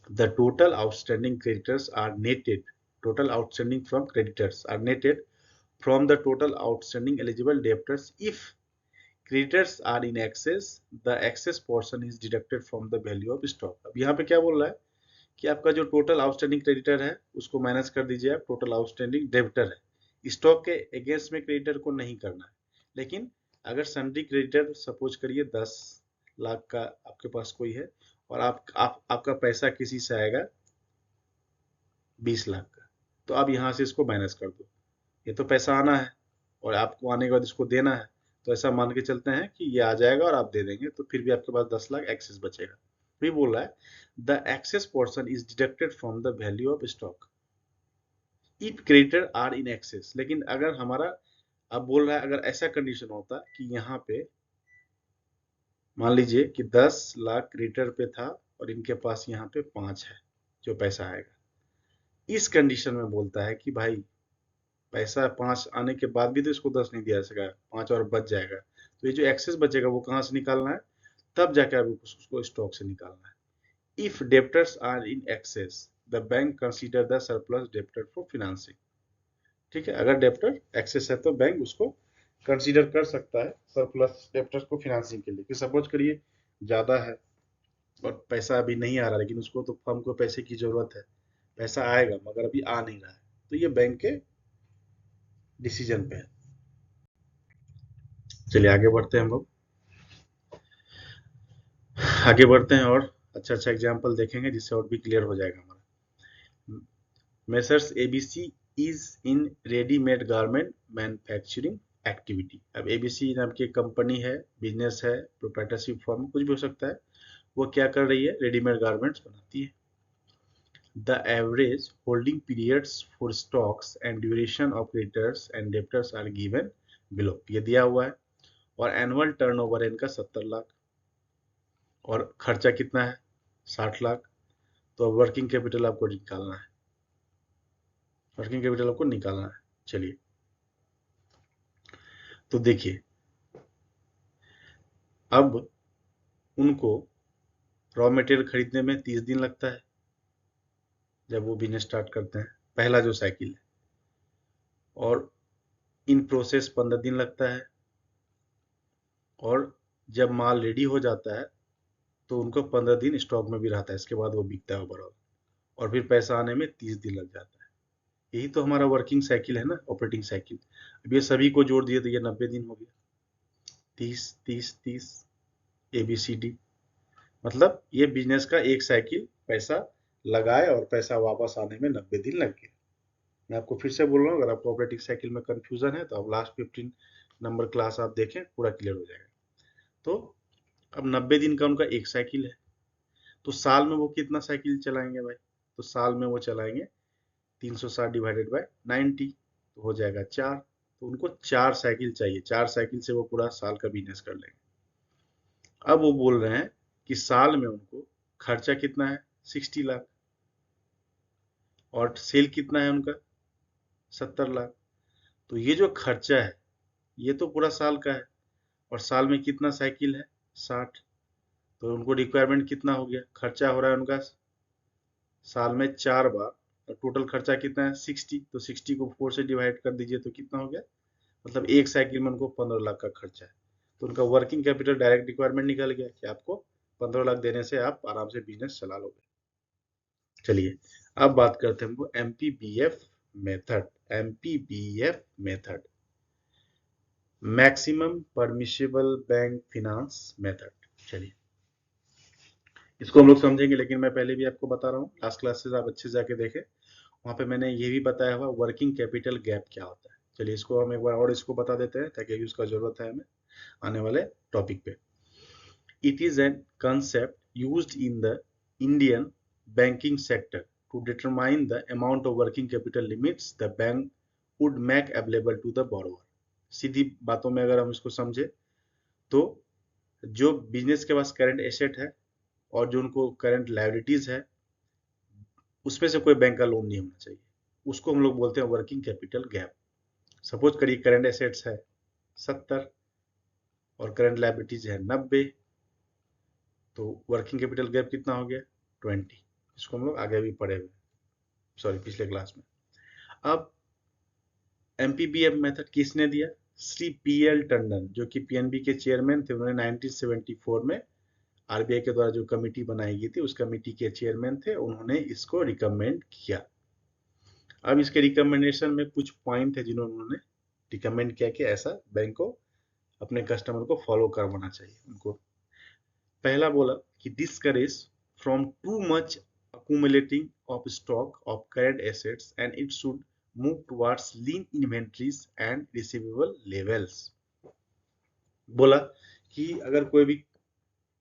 The total outstanding creditors are netted. Total outstanding from creditors are netted from the total outstanding eligible debtors. If creditors are in excess, the excess portion is deducted from the value of stock. अब यहाँ पे क्या बोल रहा है कि आपका जो टोटल आउटस्टैंडिंग क्रेडिटर है उसको माइनस कर दीजिए आप, टोटल आउटस्टैंडिंग डेबिटर है, स्टॉक के अगेंस्ट में क्रेडिटर को नहीं करना है। लेकिन अगर सन्ड्री क्रेडिटर सपोज करिए 10 लाख का आपके पास कोई है और आपका पैसा किसी से आएगा 20 लाख का, तो आप यहाँ से इसको माइनस कर दो, ये तो पैसा आना है और आपको आने के बाद इसको देना है, तो ऐसा मान के चलते हैं कि ये आ जाएगा और आप दे देंगे, तो फिर भी आपके पास 10 लाख एक्सेस बचेगा। फिर बोल रहा है the excess portion is deducted from the value of stock if creditor are in excess. लेकिन अगर हमारा, अब बोल रहा है अगर ऐसा कंडीशन होता कि यहाँ पे मान लीजिए कि 10 लाख क्रेडिटर पे था और इनके पास यहाँ पे 5 है जो पैसा आएगा, इस कंडीशन में बोलता है कि भाई पैसा 5 आने के बाद भी तो इसको 10 नहीं दिया जा सका, 5 और बच जाएगा, तो ये जो एक्सेस बचेगा वो कहाँ से निकालना है? तब जाकर अभी उसको स्टॉक से निकालना है। If debtors are in excess the bank consider the surplus debtor for financing, ठीक है, अगर डेब्टर एक्सेस है तो बैंक उसको कंसीडर कर सकता है सरप्लस डेब्टर को फिनांसिंग के लिए, कि सपोज करिए ज्यादा है और पैसा अभी नहीं आ रहा, लेकिन उसको तो फर्म को पैसे की जरूरत है, पैसा आएगा मगर अभी आ नहीं रहा है, तो ये बैंक के डिसीजन पे है। चलिए आगे बढ़ते हैं हम लोग, आगे बढ़ते हैं और अच्छा अच्छा एग्जाम्पल देखेंगे जिससे और भी क्लियर हो जाएगा हमारा। Messrs ABC is in readymade garment manufacturing activity. अब एबीसी नाम की कंपनी है, बिजनेस है, प्रोप्राइटरशिप फर्म कुछ भी हो सकता है, वो क्या कर रही है? रेडीमेड गारमेंट्स बनाती है। The average holding periods for stocks and duration of creditors and debtors are given below, ये दिया हुआ है, और एनुअल टर्नओवर है इनका 70 लाख और खर्चा कितना है? 60 लाख। तो अब वर्किंग कैपिटल आपको निकालना है, वर्किंग कैपिटल आपको निकालना है। चलिए तो देखिए, अब उनको रॉ मटेरियल खरीदने में 30 दिन लगता है जब वो बिजनेस स्टार्ट करते हैं, पहला जो साइकिल है, और इन प्रोसेस 15 दिन लगता है, और जब माल रेडी हो जाता है तो उनको 15 दिन स्टॉक में भी रहता है, इसके बाद वो बिकता है ओवरऑल, और फिर पैसा आने में 30 दिन लग जाता है। यही तो हमारा वर्किंग साइकिल है ना, ऑपरेटिंग साइकिल। अब ये सभी को जोड़ दिए तो ये 90 दिन हो गया, 30 30 30 ABCD, मतलब ये बिजनेस का एक साइकिल पैसा लगाए और पैसा वापस आने में 90 दिन लग गए। मैं आपको फिर से बोल रहा हूँ, अगर आपको ऑपरेटिंग साइकिल में कंफ्यूजन है तो आप लास्ट 15 नंबर क्लास आप देखें, पूरा क्लियर हो जाएगा। तो अब 90 दिन का उनका एक साइकिल है, तो साल में वो कितना साइकिल चलाएंगे भाई? तो साल में वो चलाएंगे 360 डिवाइडेड बाय 90, तो हो जाएगा 4। तो उनको 4 साइकिल चाहिए, 4 साइकिल से वो पूरा साल का बिजनेस कर लेंगे। अब वो बोल रहे हैं कि साल में उनको खर्चा कितना है? 60 लाख, और सेल कितना है उनका? 70 लाख। तो ये जो खर्चा है ये तो पूरा साल का है, और साल में कितना साइकिल है? 60। तो उनको रिक्वायरमेंट कितना हो गया? खर्चा हो रहा है उनका साल में 4 बार, और टोटल खर्चा कितना है? 60। तो 60 को 4 से डिवाइड कर दीजिए तो कितना हो गया? मतलब एक साइकिल में उनको 15 लाख का खर्चा है। तो उनका वर्किंग कैपिटल डायरेक्ट रिक्वायरमेंट निकल गया कि आपको 15 लाख देने से आप आराम से बिजनेस चला लोगे। चलिए अब बात करते हैं हम MPBF method. MPBF method, maximum permissible bank finance method. चलिए इसको हम लोग समझेंगे, लेकिन मैं पहले भी आपको बता रहा हूँ, लास्ट क्लासेस आप अच्छे से जाके देखें, वहां पे मैंने ये भी बताया हुआ वर्किंग कैपिटल गैप क्या होता है। चलिए इसको हम एक बार और इसको बता देते हैं, ताकि अभी उसका जरूरत है हमें आने वाले टॉपिक पे। It is a concept used in the Indian banking sector to determine the amount of working capital limits the bank would make available to the borrower। सीधी बातों में अगर हम इसको समझे तो जो बिजनेस के पास करंट एसेट है और जो उनको करंट लायबिलिटीज है, उसमें से कोई बैंक का लोन नहीं होना चाहिए, उसको हम लोग बोलते हैं वर्किंग कैपिटल गैप। सपोज करिए करंट एसेट्स है 70 और करंट लायबिलिटीज है 90, तो वर्किंग कैपिटल गैप कितना हो गया? 20। इसको हम लोग आगे भी पढ़े हुए, सॉरी पिछले क्लास में। अब एमपीबीएफ मेथड किसने दिया? श्री पीएल टंडन, जो कि पीएनबी के चेयरमैन थे। उन्होंने 1974 में आरबीआई के द्वारा जो कमेटी बनाई गई थी उस कमेटी के चेयरमैन थे, उन्होंने इसको रिकमेंड किया। अब इसके रिकमेंडेशन में कुछ पॉइंट है जिन्होंने उन्होंने रिकमेंड किया कि ऐसा बैंक को अपने कस्टमर को फॉलो करवाना चाहिए उनको। पहला बोला कि discourage from too much accumulating of stock of current assets and it should move towards lean inventories and receivable levels। बोला कि अगर कोई भी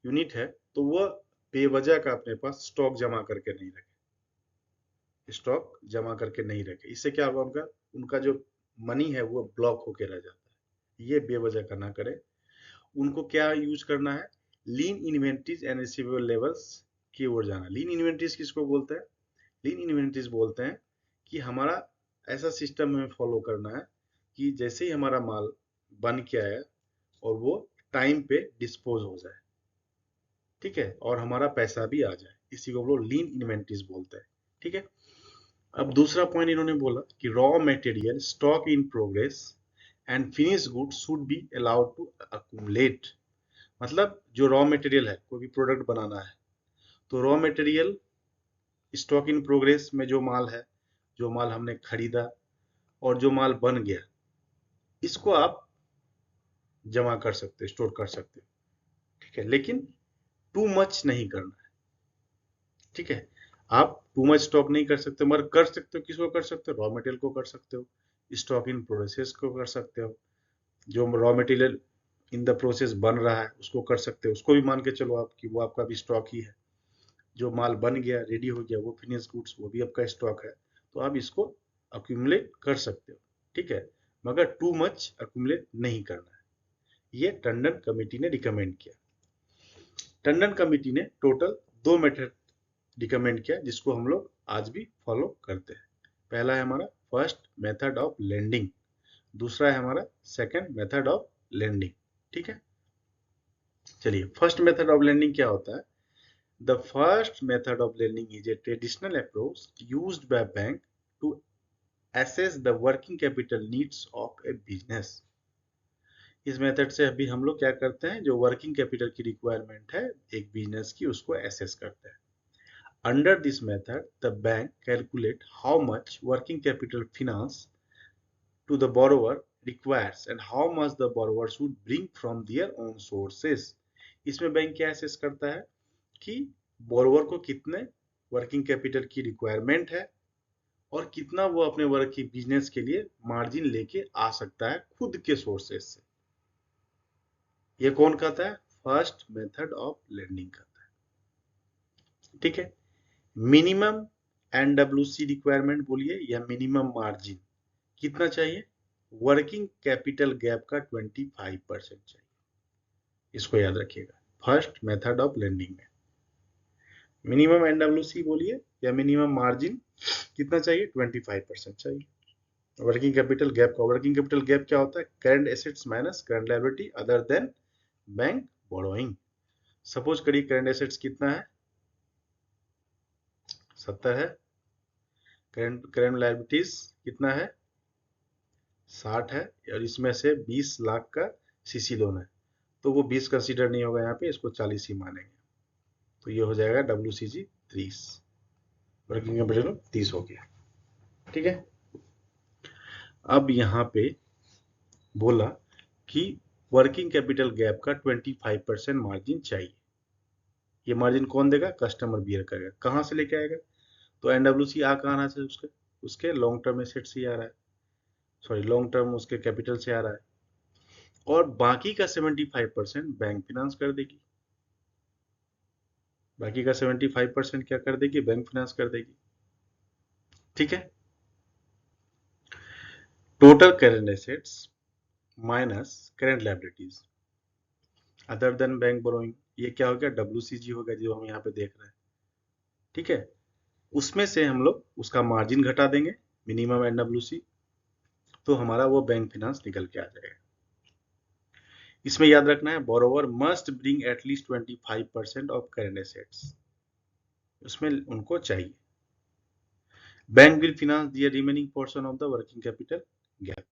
यूनिट है तो वह बेवजह का अपने पास स्टॉक जमा करके नहीं रखे, स्टॉक जमा करके नहीं रखे। इससे क्या होगा? उनका उनका जो मनी है वो ब्लॉक होके रह जाता है, ये बेवजह का ना करे। उनको क्या यूज करना है? लीन इन्वेंटरीज एंड रिसीवेबल लेवल्स की ओर जाना। लीन इन्वेंटरीज किसको बोलते हैं? लीन इन्वेंटरीज बोलते हैं कि हमारा ऐसा सिस्टम हमें फॉलो करना है कि जैसे ही हमारा माल बन के आए और वो टाइम पे डिस्पोज हो जाए, ठीक है, और हमारा पैसा भी आ जाए, इसी को हम लोग लीन इन्वेंटरीज बोलते हैं। ठीक है। अब दूसरा पॉइंट इन्होंने बोला कि raw material stock in progress and finish goods should be allowed to accumulate. मतलब जो रॉ मटेरियल है, कोई भी प्रोडक्ट बनाना है तो raw material stock in progress में जो माल है, जो माल हमने खरीदा और जो माल बन गया, इसको आप जमा कर सकते हो, स्टोर कर सकते हो, ठीक है, लेकिन टू मच नहीं करना है। ठीक है, आप टू मच स्टॉक नहीं कर सकते, मगर कर सकते हो, किसको कर सकते हो? रॉ मटेरियल को कर सकते हो, स्टॉक इन प्रोसेस को कर सकते हो, जो raw material in the process बन रहा है उसको कर सकते हो, उसको भी मान के चलो आप कि वो आपका भी स्टॉक ही है। जो माल बन गया, रेडी हो गया, वो फिनिश गुड्स, वो भी आपका स्टॉक है, तो आप इसको अक्यूमुलेट कर सकते हो। ठीक है, मगर टू मच अक्यूमुलेट नहीं करना है। ये टंडन कमेटी ने रिकमेंड किया। टंडन कमेटी ने टोटल 2 मेथड रिकमेंड किया जिसको हम लोग आज भी फॉलो करते हैं। पहला है हमारा फर्स्ट मेथड ऑफ लेंडिंग, दूसरा है हमारा सेकंड मेथड ऑफ लेंडिंग। ठीक है, चलिए फर्स्ट मेथड ऑफ लेंडिंग क्या होता है? The first method of lending is a traditional approach used by bank to assess the working capital needs of a business। इस मेथड से अभी हम लोग क्या करते हैं? जो वर्किंग कैपिटल की रिक्वायरमेंट है एक बिजनेस की, उसको एसेस करते हैं। Under this method the bank calculate how much working capital finance to the borrower requires and how much the borrower should bring from their own sources। इसमें बैंक क्या एसेस करता है कि बोरोवर को कितने वर्किंग कैपिटल की रिक्वायरमेंट है और कितना वो अपने वर्क की बिजनेस के लिए मार्जिन लेके आ सकता है खुद के सोर्सेस से। ये कौन कहता है? फर्स्ट मेथड ऑफ लेंडिंग कहता है। ठीक है। मिनिमम एनडब्ल्यूसी रिक्वायरमेंट बोलिए या मिनिमम मार्जिन कितना चाहिए? वर्किंग कैपिटल गैप का 25% चाहिए। इसको याद रखिएगा, फर्स्ट मेथड ऑफ लेंडिंग में मिनिमम एनडब्ल्यूसी बोलिए या मिनिमम मार्जिन कितना चाहिए? 25% चाहिए। वर्किंग कैपिटल गैप का, वर्किंग कैपिटल गैप क्या होता है? Current assets minus current liability other than bank borrowing. Suppose करिए करंट एसेट्स कितना है? 70 है। करंट लायबिलिटीज कितना है? 60 है। और इसमें से 20 लाख का सीसी लोन है, तो वो 20 कंसीडर नहीं होगा यहाँ पे, इसको 40 ही मानेंगे। तो ये हो जाएगा WCG 30, वर्किंग कैपिटल 30 हो गया। ठीक है। अब यहाँ पे बोला कि वर्किंग कैपिटल गैप का 25% मार्जिन चाहिए। ये मार्जिन कौन देगा? कस्टमर बियर करेगा। कहाँ से लेके आएगा? तो एनडब्ल्यूसी आ कहाँ रहा है? उसके लॉन्ग टर्म एसेट से आ रहा है, सॉरी लॉन्ग टर्म उसके कैपिटल से आ रहा है। और बाकी का 75% बैंक फिनांस कर देगी। बाकी का 75% क्या कर देगी? बैंक फिनांस कर देगी। ठीक है। Total current assets minus current liabilities other than bank borrowing, ये क्या हो गया? WCG हो गया, जो हम यहाँ पे देख रहे हैं। ठीक है। उसमें से हम लोग उसका मार्जिन घटा देंगे, मिनिमम एनडब्ल्यूसी, तो हमारा वो बैंक फिनांस निकल के आ जाएगा। इसमें याद रखना है, borrower must bring at least 25% of current assets, उसमें उनको चाहिए। Bank will finance the remaining portion of the working capital gap.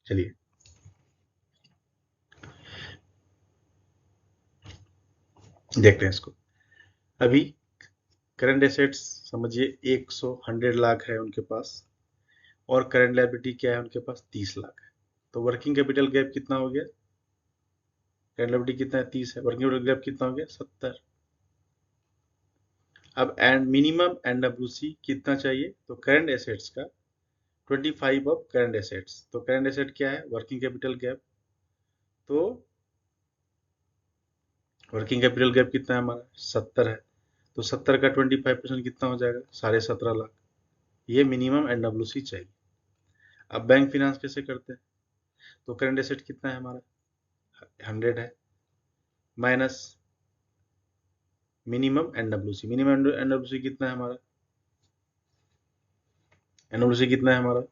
चलिए देखते हैं इसको। अभी करंट एसेट्स समझिए 100 लाख है उनके पास, और करंट लायबिलिटी क्या है उनके पास? 30 लाख है। तो वर्किंग कैपिटल गैप कितना हो गया? करंट लायबिलिटी कितना है? 30 है। वर्किंग कैपिटल गैप कितना हो गया? 70। अब एंड मिनिमम एनडब्ल्यूसी कितना चाहिए? तो करंट एसेट्स का 25 ऑफ करंट एसेट्स, तो करंट एसेट क्या है? Working capital gap. तो वर्किंग कैपिटल गैप कितना है हमारा? 70 है। तो 70 का 25% कितना हो जाएगा? 17.5 लाख। ये मिनिमम एनडब्ल्यूसी चाहिए। अब बैंक फिनांस कैसे करते हैं? तो करंट एसेट कितना है हमारा? 100 है, माइनस मिनिमम एनडब्ल्यूसी। मिनिमम एनडब्ल्यूसी कितना है हमारा? एनडब्ल्यूसी कितना है हमारा?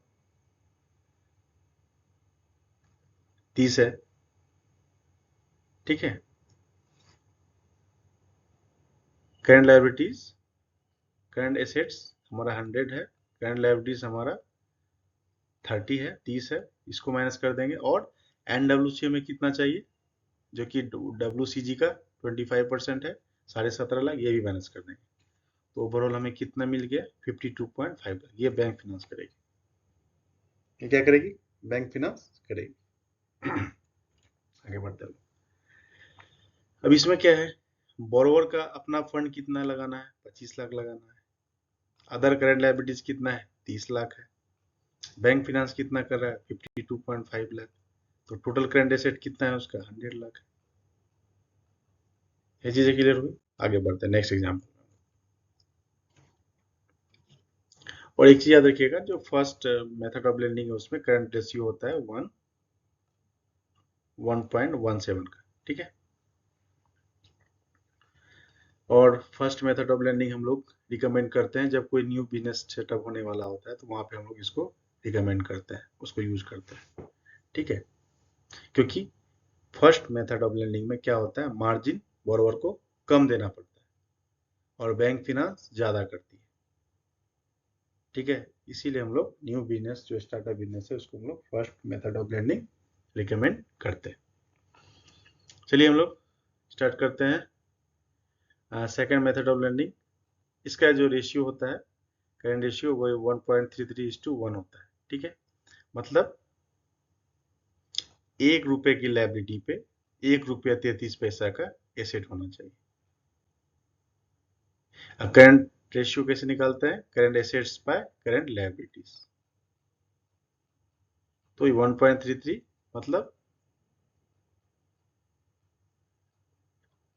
30 है। ठीक है। करंट लायबिलिटीज, करंट एसेट्स हमारा 100 है, करंट लायबिलिटीज हमारा 30 है, 30 है, इसको माइनस कर देंगे। और एनडब्ल्यूसी हमें कितना चाहिए? जो कि WCG का 25% है, 17.5 लाख, ये भी माइनस कर देंगे। तो ओवरऑल हमें कितना मिल गया? 52.5 लाख। ये बैंक फिनांस करेगी। ये क्या करेगी? बैंक फिनांस करेगी। आगे बढ़ते हैं। अब इसमें क्या है? बोरोवर का अपना फंड कितना लगाना है? 25 लाख लगाना है। अदर करंट लायबिलिटीज कितना है? 30 लाख है। बैंक फिनांस कितना कर रहा है? 52.5 लाख। तो टोटल करंट एसेट कितना है उसका? 100 लाख। ये चीजें क्लियर हुई? आगे बढ़ते हैं नेक्स्ट एग्जाम्पल। और एक चीज याद रखिएगा, जो फर्स्ट मेथड ऑफ लेंडिंग है उसमें करंट रेशियो होता है 1.17 का। ठीक है। और फर्स्ट मेथड ऑफ लेंडिंग हम लोग रिकमेंड करते हैं जब कोई न्यू बिजनेस सेटअप होने वाला होता है, तो वहां पे हम लोग इसको रिकमेंड करते हैं, उसको यूज करते हैं। ठीक है। क्योंकि फर्स्ट मेथड ऑफ लेंडिंग में क्या होता है? मार्जिन बोरोवर को कम देना पड़ता है और बैंक फिनांस ज्यादा करती है। ठीक है। इसीलिए हम लोग न्यू बिजनेस, जो स्टार्टअप बिजनेस है, उसको हम लोग first method of lending recommend करते हैं। चलिए हम लोग स्टार्ट करते हैं सेकेंड मेथड ऑफ लेंडिंग। इसका जो रेशियो होता है, करंट रेशियो, वो 1.33:1 होता है। ठीक है। मतलब 1 रुपए की लायबिलिटी पे 1 रुपया 33 पैसा का एसेट होना चाहिए। करंट रेशियो कैसे निकालते हैं? Current assets by current liabilities. तो ये 1.33 मतलब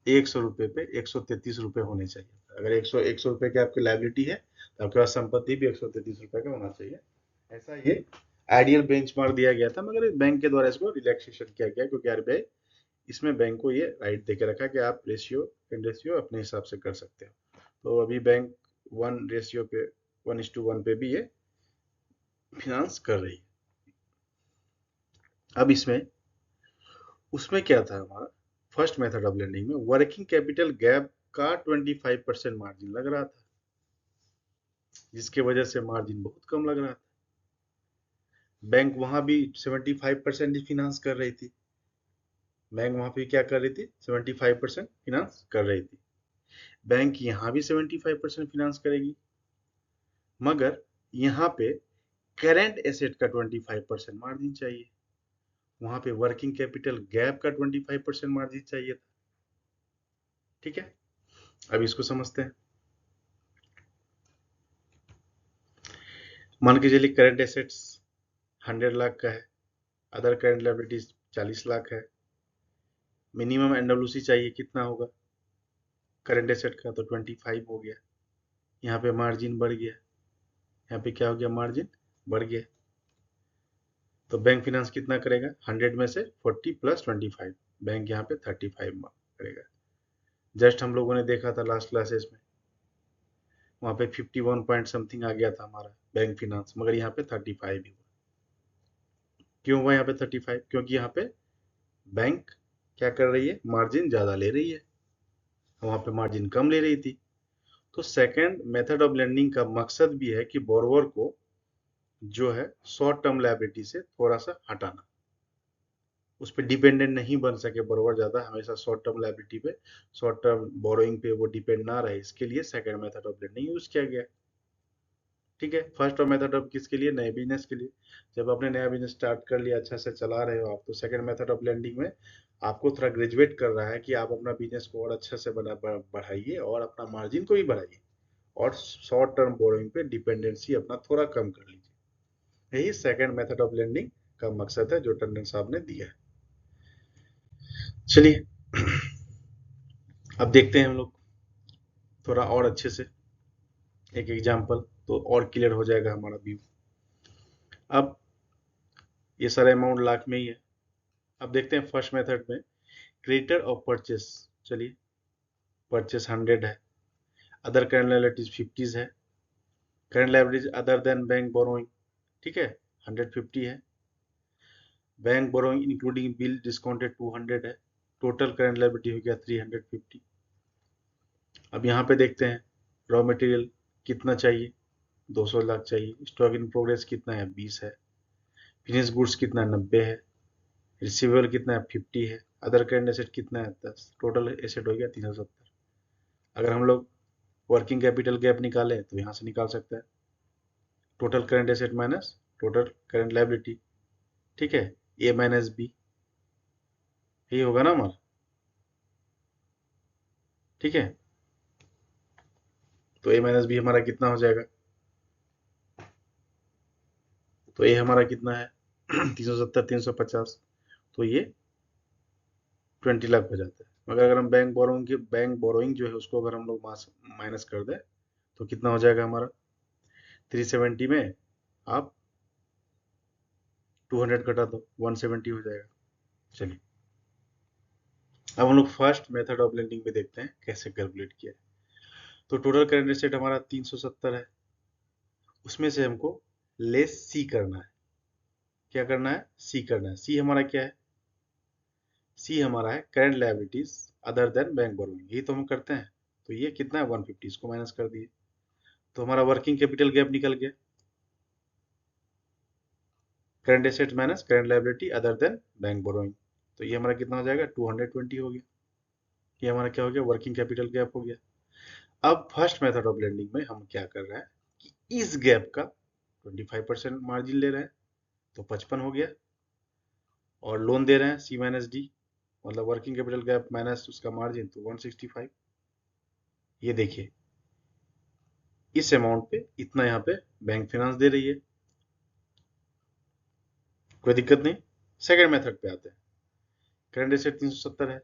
100 रुपए पे 133 रुपए होने चाहिए। अगर 100 रुपए की आपकी लायबिलिटी है तो आपके पास संपत्ति भी 133 रुपए का होना चाहिए। ऐसा ये आइडियल बेंचमार्क दिया गया था, मगर बैंक के द्वारा इसको रिलैक्सेशन किया गया क्योंकि आरबीआई इसमें बैंक को ये राइट देके रखा कि आप रेशियो अपने हिसाब से कर सकते हो। तो अभी बैंक 1:1 पे भी ये फिनांस कर रही है। अब इसमें उसमें क्या था हमारा फर्स्ट मेथड ऑफ लेंडिंग में वर्किंग कैपिटल गैप का 25% मार्जिन लग रहा था, जिसके वजह से मार्जिन बहुत कम लग रहा था। बैंक वहां भी 75% ही फिनांस कर रही थी। बैंक वहां पे क्या कर रही थी? 75% फिनांस कर रही थी। बैंक यहाँ भी 75% फिनांस करेगी, मगर यहाँ पे करेंट एसेट का 25% मार्जिन चाहिए, वहां पे वर्किंग कैपिटल गैप का 25% मार्जिन चाहिए था। ठीक है, अब इसको समझते हैं। मान के चलिए करंट एसेट्स 100 लाख का है, अदर करंट लायबिलिटीज 40 लाख है। मिनिमम एनडब्ल्यूसी चाहिए, कितना होगा? करंट एसेट का तो 25 हो गया। यहाँ पे मार्जिन बढ़ गया, यहाँ पे क्या हो गया? मार्जिन बढ़ गया। तो बैंक फिनांस कितना करेगा? 100 में से 40 प्लस 25, बैंक यहाँ पे 35 करेगा। जस्ट हम लोगों ने देखा था लास्ट क्लासेस में, वहां पे 51 पॉइंट समथिंग आ गया था हमारा बैंक फिनांस, मगर यहाँ पे 35 ही हुआ। क्यों हुआ यहाँ पे 35? क्योंकि यहाँ पे बैंक क्या कर रही है? मार्जिन ज्यादा ले रही है, वहां पे मार्जिन कम ले रही थी। तो सेकंड मेथड ऑफ लेंडिंग का मकसद भी है कि बोरोवर को जो है शॉर्ट टर्म लायबिलिटी से थोड़ा सा हटाना, उस पर डिपेंडेंट नहीं बन सके बोरोवर ज्यादा, हमेशा शॉर्ट टर्म लायबिलिटी पे, शॉर्ट टर्म बोरोइंग पे वो डिपेंड ना रहे, इसके लिए second method of lending use किया गया। ठीक है, फर्स्ट मेथड ऑफ किसके लिए? नए बिजनेस के लिए। जब आपने नया बिजनेस स्टार्ट कर लिया, अच्छा से चला रहे हो आप, तो सेकंड मेथड ऑफ लेंडिंग में आपको थोड़ा ग्रेजुएट कर रहा है कि आप अपना बिजनेस को और अच्छे से बढ़ाइए और अपना मार्जिन को भी बढ़ाइए और शॉर्ट टर्म बोरोइंग पे डिपेंडेंसी अपना थोड़ा कम कर लीजिए। यही सेकंड मेथड ऑफ लेंडिंग का मकसद है जो टंडन साहब ने दिया है। चलिए अब देखते हैं हम लोग थोड़ा और अच्छे से एक एग्जांपल, तो और क्लियर हो जाएगा हमारा व्यू। अब ये सारा अमाउंट लाख में ही है। अब देखते हैं फर्स्ट मेथड में क्रेडिटर ऑफ परचेस। चलिए, परचेस 100 है, अदर करंट लायबिलिटीज 50 है, current liabilities other than bank borrowing, ठीक है, 150 है, bank borrowing including bill discounted 200 है, टोटल करंट लायबिलिटी हो गया 350। अब यहाँ पे देखते हैं रॉ मटेरियल कितना चाहिए? 200 लाख चाहिए। स्टॉक इन प्रोग्रेस कितना है? 20 है। फिनिश गुड्स कितना है? 90 है। रिसीवेबल कितना है? 50 है। अदर करंट एसेट कितना है? 10। टोटल एसेट हो गया 370। अगर हम लोग वर्किंग कैपिटल गैप निकाले तो यहाँ से निकाल सकते हैं, total current asset minus total current liability, ठीक है, ए माइनस बी, यही होगा ना हमारा? ठीक है, तो ए माइनस बी हमारा कितना हो जाएगा? तो ए हमारा कितना है? 370 350, तो ये 20 लाख हो जाता है। मगर अगर हम बैंक बोरोइंग जो है उसको अगर हम लोग माइनस कर दें तो कितना हो जाएगा हमारा? 370 में आप 200 घटा दो, 170 हो जाएगा। चलिए अब हम लोग फर्स्ट मेथड ऑफ लेंडिंग में देखते हैं कैसे कैलकुलेट किया है। तो टोटल करंट एसेट हमारा 370 है, उसमें से हमको लेस सी करना है। क्या करना है? सी करना है। सी हमारा क्या है? सी हमारा है current liabilities other than bank borrowing, यही तो हम करते हैं। तो ये कितना है? 150, इसको माइनस कर दिए तो हमारा वर्किंग कैपिटल गैप निकल गया, current asset minus current liability other than bank borrowing. तो ये हमारा कितना हो जाएगा? 220 हो गया। ये हमारा क्या हो गया? वर्किंग कैपिटल गैप हो गया। अब फर्स्ट मेथड ऑफ लेंडिंग में हम क्या कर रहे हैं कि इस गैप का 25% मार्जिन ले रहे हैं, तो 55 हो गया, और लोन दे रहे हैं सी माइनस डी, मतलब वर्किंग कैपिटल गैप माइनस उसका मार्जिन, तो 165। ये देखिए इस अमाउंट पे इतना यहाँ पे बैंक फाइनेंस दे रही है, कोई दिक्कत नहीं। सेकंड मेथड पे आते हैं। करंट एसेट 370 है।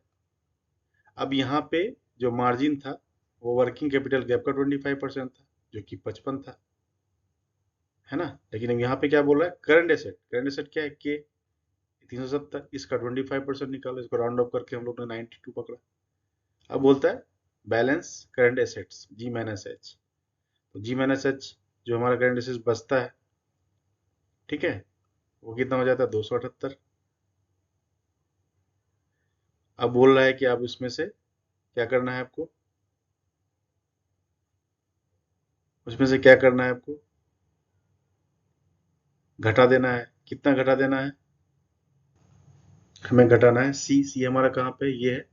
अब यहाँ पे जो मार्जिन था वो वर्किंग कैपिटल गैप का 25% था, जो कि 55 था, है ना। लेकिन अब यहाँ पे क्या बोल रहा है, करंट एसेट क्या है, के 370, इसका 25% निकालो, इसको राउंड अप करके हम लोग ने 92 पकड़ा। अब बोलता है बैलेंस करंट एसेट्स जी माइनस एच। तो जी माइनस एच जो हमारा करंट एसेट्स बचता है, ठीक है, वो कितना हो जाता है, 278। अब बोल रहा है कि आप इसमें से क्या करना है आपको, उसमें से क्या करना है आपको, घटा देना है। कितना घटा देना है, हमें घटाना है सी हमारा कहाँ पे, ये है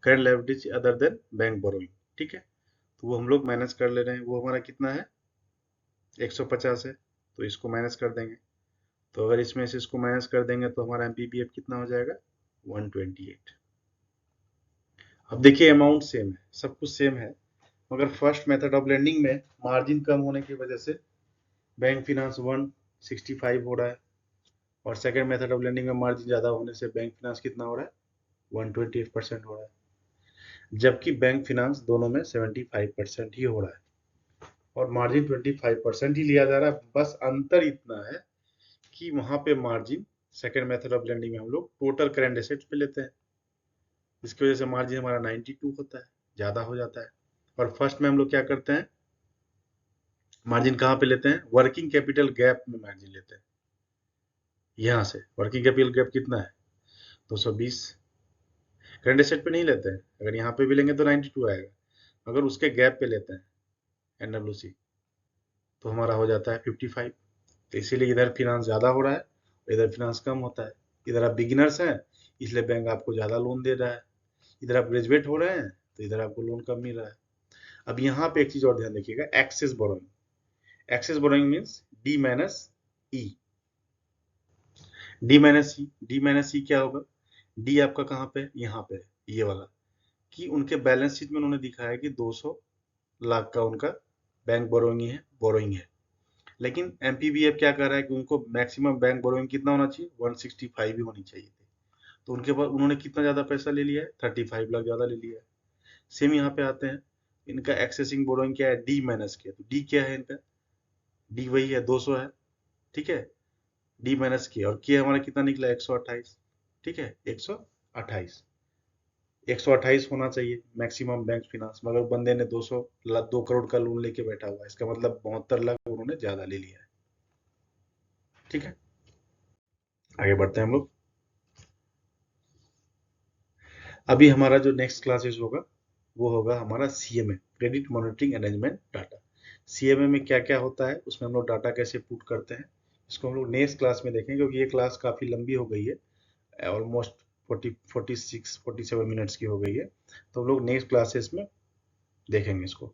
current liability other than bank borrowing, ठीक है। तो वो हम लोग माइनस कर ले रहे हैं, वो हमारा कितना है, 150 है, तो इसको माइनस कर देंगे। तो अगर इसमें से इसको माइनस कर देंगे तो हमारा एमपीपीएफ कितना हो जाएगा, 128। अब देखिए अमाउंट सेम है, सब कुछ सेम है, मगर फर्स्ट मेथड ऑफ लेंडिंग में मार्जिन कम होने की वजह से बैंक फिनांस 165 हो रहा है, और सेकंड मेथड ऑफ लेंडिंग में मार्जिन ज़्यादा होने से बैंक फिनांस कितना हो रहा है, 128% हो रहा है, जबकि बैंक फिनांस दोनों में 75% ही हो रहा है, और मार्जिन 25% ही लिया जा रहा है। बस अंतर इतना है कि वहां पे margin second method of lending में हम लोग टोटल करंट एसेट्स पे लेते हैं, जिसकी वजह से मार्जिन हमारा 92 होता है, ज़्यादा हो जाता है। और फर्स्ट में हम लोग क्या करते हैं, मार्जिन कहाँ पे लेते हैं, वर्किंग कैपिटल गैप में मार्जिन लेते हैं। यहाँ से वर्किंग कैपिटल गैप कितना है, 220। करंट एसेट पे नहीं लेते हैं, अगर यहाँ पे भी लेंगे तो 92 आएगा, अगर उसके गैप पे लेते हैं एनडब्ल्यूसी तो हमारा हो जाता है 55। तो इसीलिए इधर फिनांस ज़्यादा हो रहा है, इधर फिनांस कम होता है। इधर आप बिगिनर्स हैं इसलिए बैंक आपको ज़्यादा लोन दे रहा है, इधर आप ग्रेजुएट हो रहे हैं तो इधर आपको लोन कम मिल रहा है। अब यहाँ पे एक चीज़ और ध्यान रखिएगा, excess borrowing. Excess borrowing means D minus E. D minus E क्या होगा, डी आपका कहाँ पे है, यहाँ पे है, ये वाला, कि उनके बैलेंस शीट में उन्होंने दिखाया कि 200 लाख का उनका बैंक बोरोइंग है। लेकिन एमपीबीएफ क्या कर रहा है कि उनको मैक्सिमम बैंक बोरोइंग कितना होना चाहिए, 165 ही होनी चाहिए थी। तो उनके पास उन्होंने कितना ज्यादा पैसा ले लिया है, 35 लाख ज्यादा ले लिया है। सेम यहाँ पे आते हैं, इनका एक्सेसिंग बोरोइंग क्या है, डी माइनस किया, तो डी क्या है इनका, डी वही है 200 है, ठीक है, डी माइनस किया, और के हमारा कितना निकला, 128, ठीक है, 128। 128 होना चाहिए मैक्सिमम बैंक फिनांस, मगर बंदे ने 2 करोड़ का लोन लेके बैठा हुआ है, इसका मतलब 72 लाख उन्होंने ज्यादा ले लिया है, ठीक है। आगे बढ़ते हैं हम लोग। अभी हमारा जो नेक्स्ट क्लासेस होगा वो होगा हमारा CMA, credit monitoring arrangement data. CMA में क्या क्या होता है, उसमें हम लोग डाटा कैसे पुट करते हैं, इसको हम लोग नेक्स्ट क्लास में देखेंगे, क्योंकि ये क्लास काफ़ी लंबी हो गई है, ऑलमोस्ट 46-47 मिनट्स की हो गई है। तो हम लोग नेक्स्ट क्लासेस में देखेंगे इसको।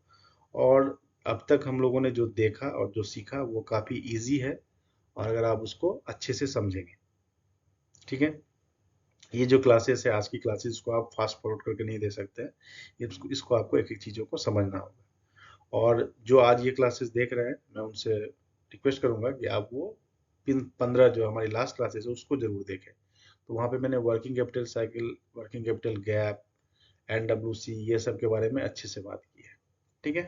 और अब तक हम लोगों ने जो देखा और जो सीखा वो काफ़ी इजी है, और अगर आप उसको अच्छे से समझेंगे, ठीक है। ये जो क्लासेस है आज की क्लासेस को आप फास्ट फॉरवर्ड करके नहीं दे सकते हैं, इसको आपको एक एक चीज़ों को समझना होगा। और जो आज ये क्लासेस देख रहे हैं मैं उनसे रिक्वेस्ट करूंगा कि आप वो 15 जो हमारी लास्ट क्लासेस है उसको जरूर देखें। तो वहाँ पे मैंने working capital cycle, working capital gap, NWC, ये सब के बारे में अच्छे से बात की है, ठीक है।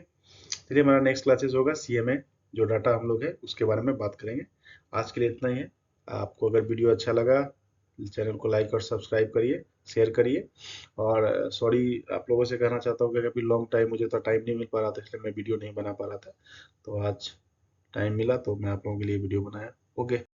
चलिए हमारा नेक्स्ट क्लासेस होगा सीएमए, जो डाटा हम लोग है उसके बारे में बात करेंगे। आज के लिए इतना ही है। आपको अगर वीडियो अच्छा लगा, चैनल को लाइक और सब्सक्राइब करिए, शेयर करिए। और सॉरी आप लोगों से कहना चाहता हूँ कि अभी लॉन्ग टाइम मुझे तो टाइम नहीं मिल पा रहा था, इसलिए मैं वीडियो नहीं बना पा रहा था। तो आज टाइम मिला तो मैं आप लोगों के लिए वीडियो बनाया। ओके।